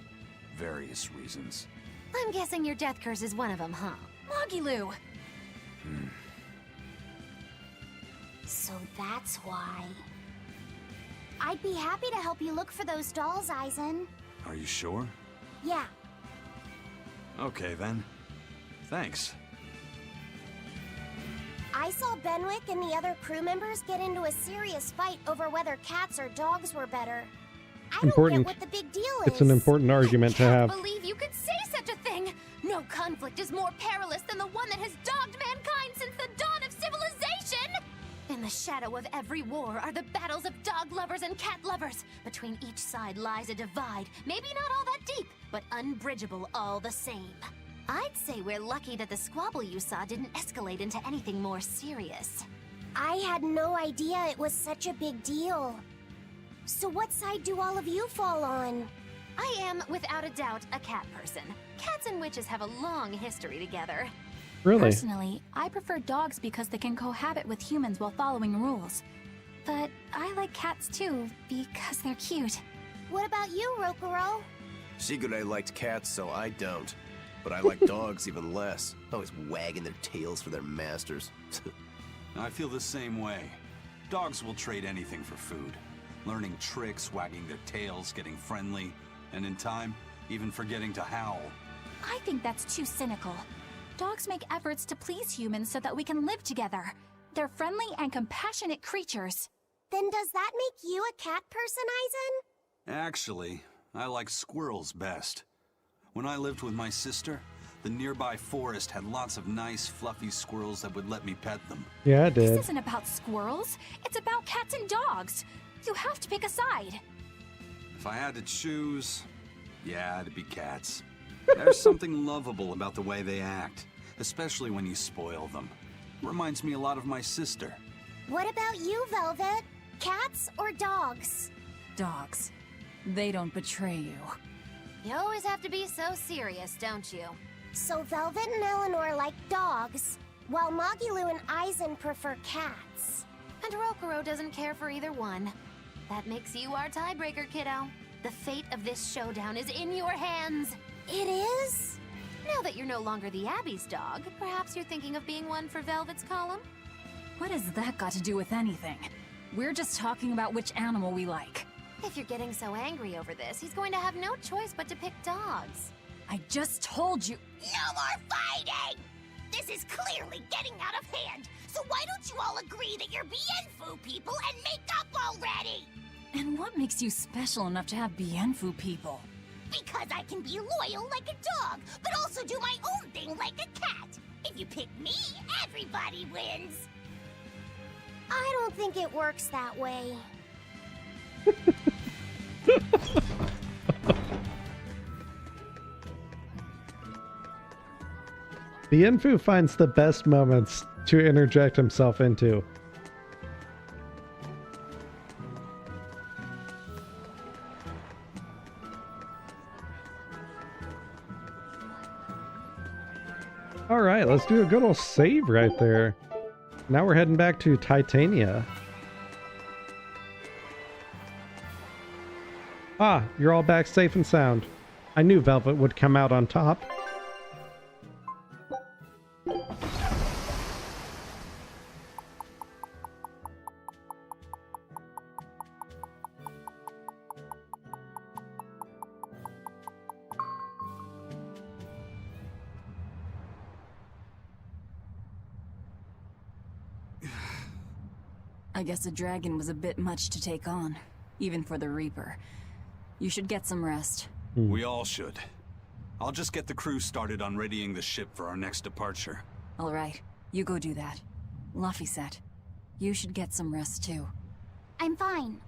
various reasons. I'm guessing your death curse is one of them, huh? Mogiloo! So that's why. I'd be happy to help you look for those dolls, Eisen. Are you sure? Yeah. Okay then. Thanks. I saw Benwick and the other crew members get into a serious fight over whether cats or dogs were better. I don't get what the big deal is. It's an important argument to have. I can't believe you could say such a thing! No conflict is more perilous than the one that has dogged mankind since the dawn of civilization! In the shadow of every war are the battles of dog lovers and cat lovers. Between each side lies a divide, maybe not all that deep, but unbridgeable all the same. I'd say we're lucky that the squabble you saw didn't escalate into anything more serious. I had no idea it was such a big deal. So what side do all of you fall on? I am, without a doubt, a cat person. Cats and witches have a long history together. Really? Personally, I prefer dogs because they can cohabit with humans while following rules. But I like cats too, because they're cute. What about you, Rokuro? Shigure liked cats, so I don't. But I like dogs even less. Always wagging their tails for their masters. I feel the same way. Dogs will trade anything for food. Learning tricks, wagging their tails, getting friendly, and in time, even forgetting to howl. I think that's too cynical. Dogs make efforts to please humans so that we can live together. They're friendly and compassionate creatures. Then does that make you a cat person, Eisen? Actually, I like squirrels best. When I lived with my sister, the nearby forest had lots of nice, fluffy squirrels that would let me pet them. Yeah, I did. This isn't about squirrels. It's about cats and dogs. You have to pick a side. If I had to choose, yeah, it'd be cats. There's something lovable about the way they act, especially when you spoil them. Reminds me a lot of my sister. What about you, Velvet? Cats or dogs? Dogs. They don't betray you. You always have to be so serious, don't you? So Velvet and Eleanor like dogs, while Mogiloo and Eisen prefer cats. And Rokuro doesn't care for either one. That makes you our tiebreaker, kiddo. The fate of this showdown is in your hands. It is? Now that you're no longer the Abbey's dog, perhaps you're thinking of being one for Velvet's column? What has that got to do with anything? We're just talking about which animal we like. If you're getting so angry over this, he's going to have no choice but to pick dogs. I just told you. No more fighting! This is clearly getting out of hand, so why don't you all agree that you're Bienfu people and make up already? And what makes you special enough to have Bienfu people? Because I can be loyal like a dog, but also do my own thing like a cat. If you pick me, everybody wins. I don't think it works that way. The Infu finds the best moments to interject himself into. All right, let's do a good old save right there. Now we're heading back to Titania. Ah, you're all back safe and sound. I knew Velvet would come out on top. I guess a dragon was a bit much to take on, even for the Reaper. You should get some rest. We all should. I'll just get the crew started on readying the ship for our next departure. All right, you go do that. Laphicet, you should get some rest too. I'm fine.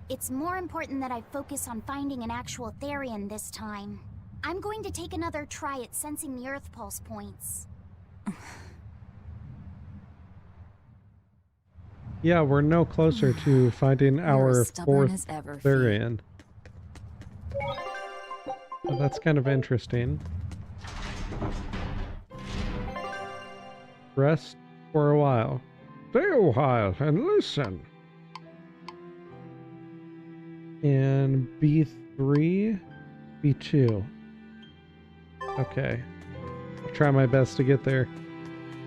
It's more important that I focus on finding an actual therion this time. I'm going to take another try at sensing the Earth pulse points. Yeah, we're no closer to finding our fourth therion. Well, that's kind of interesting. Rest for a while. Stay a while and listen. And B3, B2. Okay. I'll try my best to get there.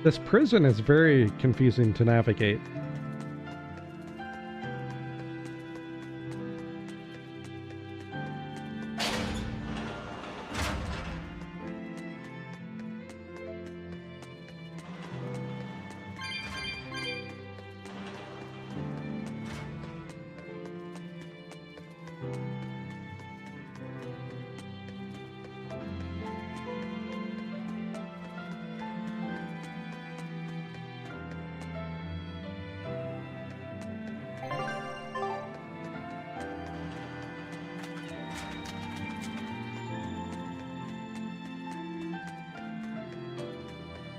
This prison is very confusing to navigate.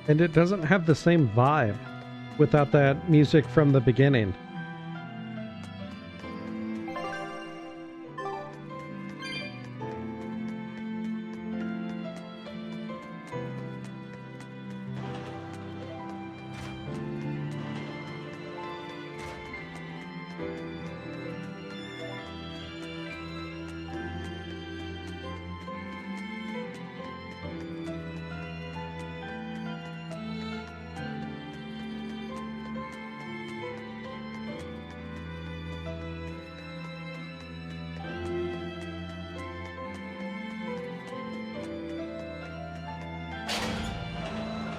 And it doesn't have the same vibe without that music from the beginning.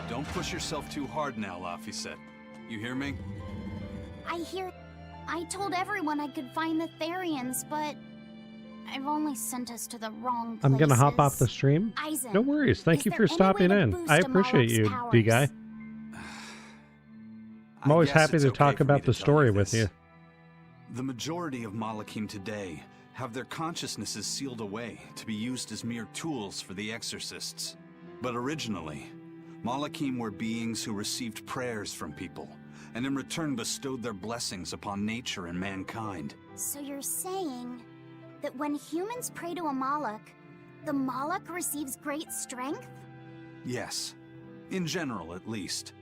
Don't push yourself too hard now, Laphicet. You hear me? I told everyone I could find the therions, but I've only sent us to the wrong places. I'm gonna hop off the stream. Eisen, No worries. Thank you for stopping in. I appreciate you, D-Guy. I'm always happy to talk about the story with you. The majority of Malakim today have their consciousnesses sealed away to be used as mere tools for the exorcists. But originally, Malakim were beings who received prayers from people, and in return bestowed their blessings upon nature and mankind. So you're saying that when humans pray to a Malak, the Malak receives great strength? Yes. In general, at least.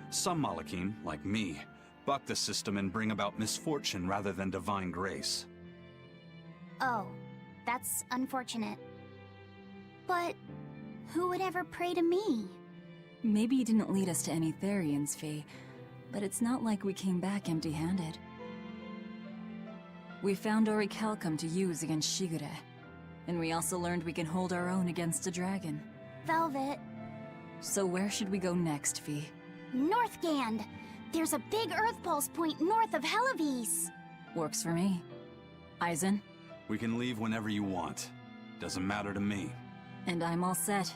Some Malakim, like me, buck the system and bring about misfortune rather than divine grace. Oh, that's unfortunate. But who would ever pray to me? Maybe you didn't lead us to any therions, Fee, but it's not like we came back empty-handed. We found orichalcum to use against Shigure, and we also learned we can hold our own against a dragon. Velvet. So where should we go next, Fee? Northgand! There's a big Earth pulse point north of Helavis. Works for me. Eisen? We can leave whenever you want. Doesn't matter to me. And I'm all set.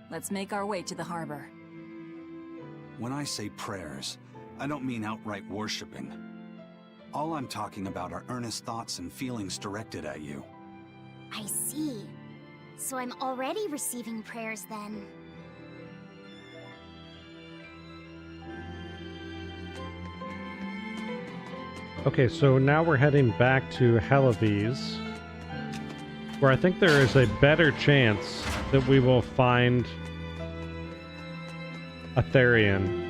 Let's make our way to the harbor. When I say prayers, I don't mean outright worshipping. All I'm talking about are earnest thoughts and feelings directed at you. I see. So I'm already receiving prayers then. Okay, so now we're heading back to Helives, where I think there is a better chance that we will find a therion.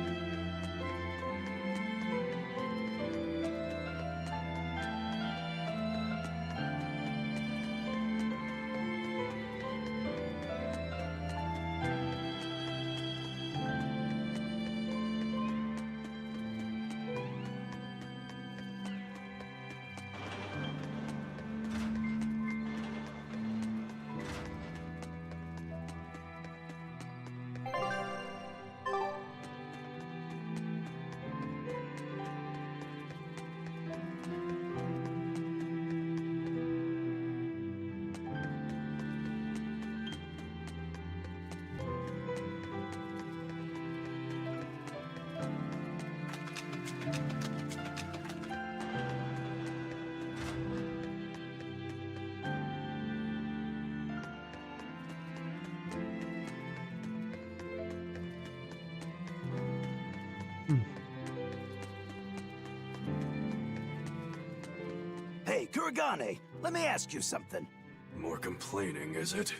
Hey, Kuragane, let me ask you something. More complaining, is it?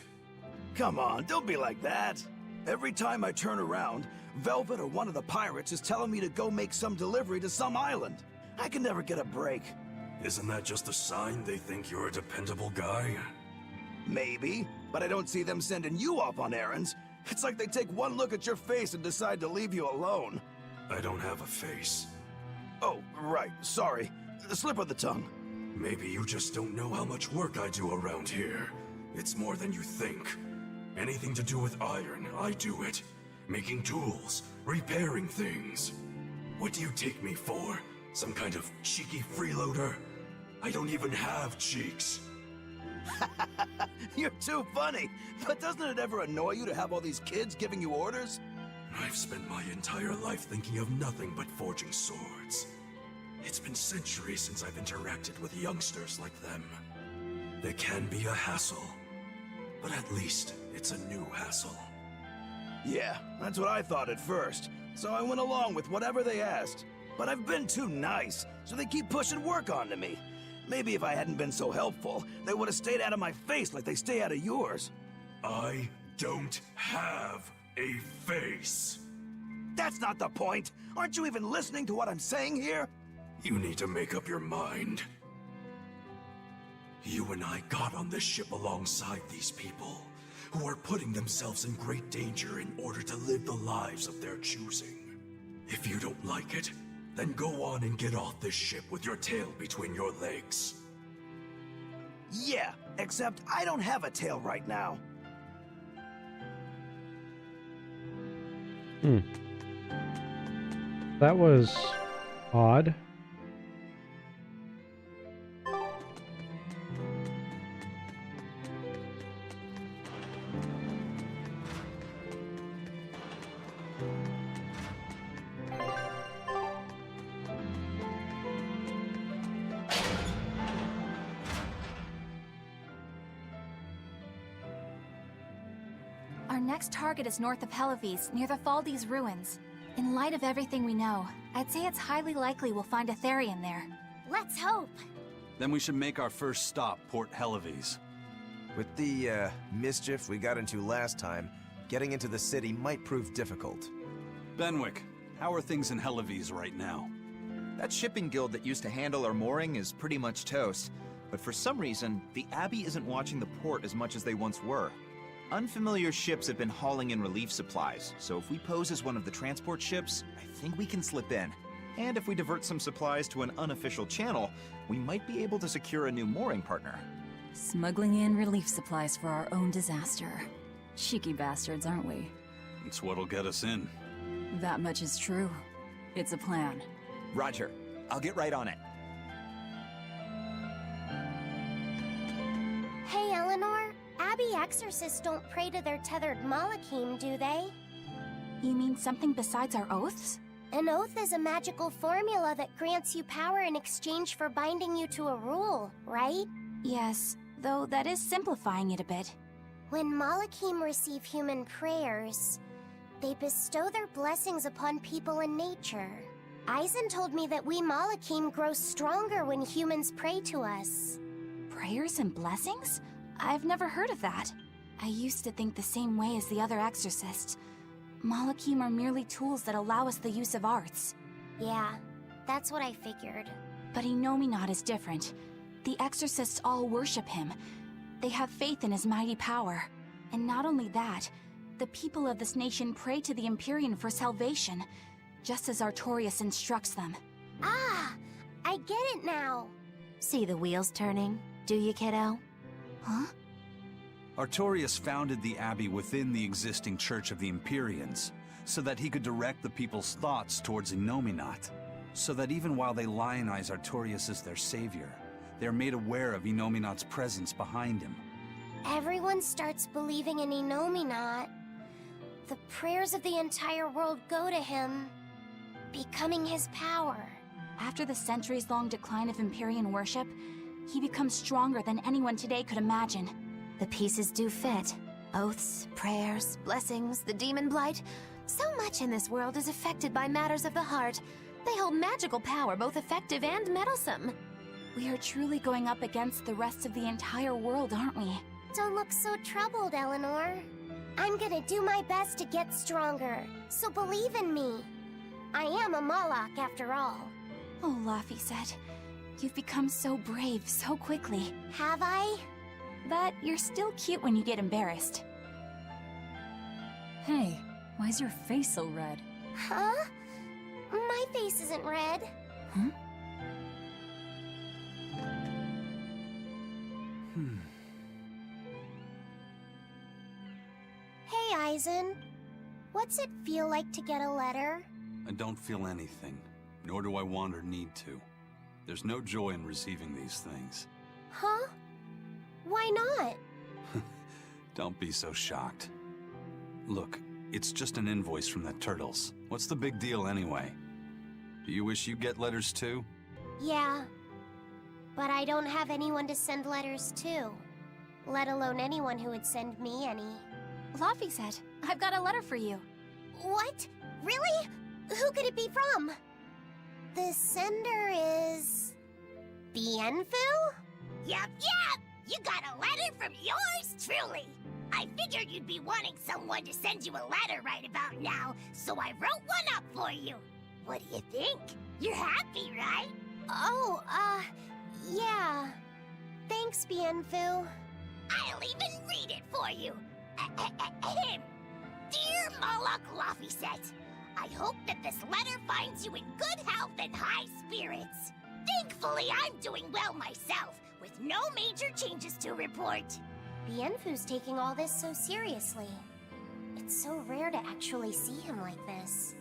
Come on, don't be like that. Every time I turn around, Velvet or one of the pirates is telling me to go make some delivery to some island. I can never get a break. Isn't that just a sign they think you're a dependable guy? Maybe, but I don't see them sending you off on errands. It's like they take one look at your face and decide to leave you alone. I don't have a face. Oh, right, sorry. Slip of the tongue. Maybe you just don't know how much work I do around here. It's more than you think. Anything to do with iron, I do it. Making tools, repairing things. What do you take me for? Some kind of cheeky freeloader? I don't even have cheeks. You're too funny. But doesn't it ever annoy you to have all these kids giving you orders? I've spent my entire life thinking of nothing but forging swords. It's been centuries since I've interacted with youngsters like them. They can be a hassle, but at least it's a new hassle. Yeah, that's what I thought at first, so I went along with whatever they asked. But I've been too nice, so they keep pushing work onto me. Maybe if I hadn't been so helpful, they would have stayed out of my face like they stay out of yours. I don't have a face. That's not the point. Aren't you even listening to what I'm saying here? You need to make up your mind. You and I got on this ship alongside these people, who are putting themselves in great danger in order to live the lives of their choosing. If you don't like it, then go on and get off this ship with your tail between your legs. Yeah, except I don't have a tail right now. That was odd. Our next target is north of Helives, near the Faldes ruins. In light of everything we know, I'd say it's highly likely we'll find a therion there. Let's hope. Then we should make our first stop, Port Helives. With the mischief we got into last time, getting into the city might prove difficult. Benwick, how are things in Helives right now? That shipping guild that used to handle our mooring is pretty much toast. But for some reason, the Abbey isn't watching the port as much as they once were. Unfamiliar ships have been hauling in relief supplies, so if we pose as one of the transport ships, I think we can slip in. And if we divert some supplies to an unofficial channel, we might be able to secure a new mooring partner. Smuggling in relief supplies for our own disaster. Cheeky bastards, aren't we? It's what'll get us in. That much is true. It's a plan. Roger. I'll get right on it. Hey, Eleanor. Abbey exorcists don't pray to their tethered Malachim, do they? You mean something besides our oaths? An oath is a magical formula that grants you power in exchange for binding you to a rule, right? Yes, though that is simplifying it a bit. When Malakim receive human prayers, they bestow their blessings upon people and nature. Eisen told me that we Malakim grow stronger when humans pray to us. Prayers and blessings? I've never heard of that. I used to think the same way as the other exorcists. Malakim are merely tools that allow us the use of arts. Yeah, that's what I figured. But Inominat is different. The exorcists all worship him. They have faith in his mighty power. And not only that, the people of this nation pray to the Empyrean for salvation, just as Artorias instructs them. Ah, I get it now. See the wheels turning, do you, kiddo? Huh? Artorias founded the Abbey within the existing Church of the Empyreans, so that he could direct the people's thoughts towards Inominat, so that even while they lionize Artorias as their savior, they are made aware of Inominat's presence behind him. Everyone starts believing in Inominat. The prayers of the entire world go to him, becoming his power. After the centuries-long decline of Empyrean worship, he becomes stronger than anyone today could imagine. The pieces do fit. Oaths, prayers, blessings, the demon blight. So much in this world is affected by matters of the heart. They hold magical power, both effective and meddlesome. We are truly going up against the rest of the entire world, aren't we? Don't look so troubled, Eleanor. I'm gonna do my best to get stronger, so believe in me. I am a Malak after all. Oh, Laphicet, you've become so brave so quickly. Have I? But you're still cute when you get embarrassed. Hey, why is your face so red? Huh? My face isn't red. Huh? Hey, Eisen. What's it feel like to get a letter? I don't feel anything, nor do I want or need to. There's no joy in receiving these things. Huh? Why not? Don't be so shocked. Look, it's just an invoice from the Turtles. What's the big deal anyway? Do you wish you get letters too? Yeah. But I don't have anyone to send letters to. Let alone anyone who would send me any. Laphicet, I've got a letter for you. What? Really? Who could it be from? The sender is... Bienfu? Yup, yup! You got a letter from yours truly! I figured you'd be wanting someone to send you a letter right about now, so I wrote one up for you. What do you think? You're happy, right? Oh, yeah. Thanks, Bienfu. I'll even read it for you. Dear Malak Laphicet, I hope that this letter finds you in good health and high spirits. Thankfully, I'm doing well myself, with no major changes to report. Bienfu's taking all this so seriously. It's so rare to actually see him like this.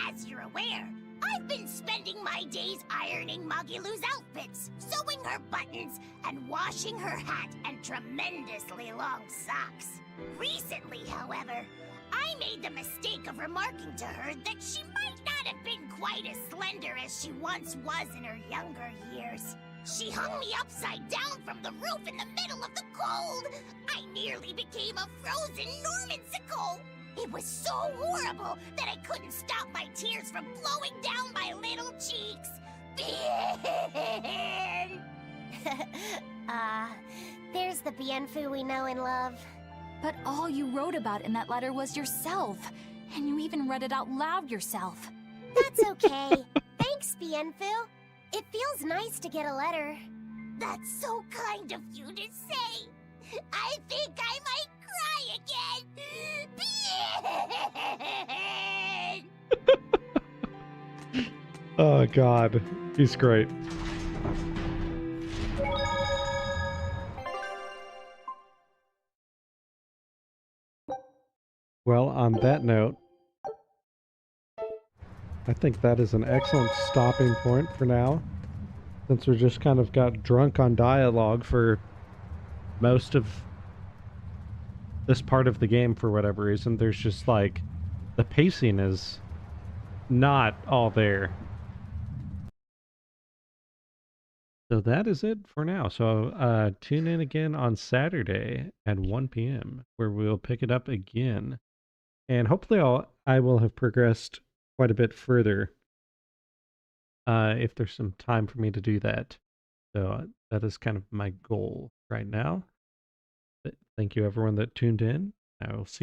As you're aware, I've been spending my days ironing Magilu's outfits, sewing her buttons, and washing her hat and tremendously long socks. Recently, however, I made the mistake of remarking to her that she might not have been quite as slender as she once was in her younger years. She hung me upside down from the roof in the middle of the cold. I nearly became a frozen Normansicle. It was so horrible that I couldn't stop my tears from flowing down my little cheeks. There's the Bienfu we know and love. But all you wrote about in that letter was yourself. And you even read it out loud yourself. That's okay. Thanks, Bienfu. It feels nice to get a letter. That's so kind of you to say. I think I might cry again. Oh god, he's great. Well, on that note, I think that is an excellent stopping point for now, since we just kind of got drunk on dialogue for most of this part of the game for whatever reason. There's just like, the pacing is not all there. So that is it for now. So tune in again on Saturday at 1 p.m. where we'll pick it up again. And hopefully I will have progressed quite a bit further if there's some time for me to do that. So that is kind of my goal right now. But thank you everyone that tuned in. I will see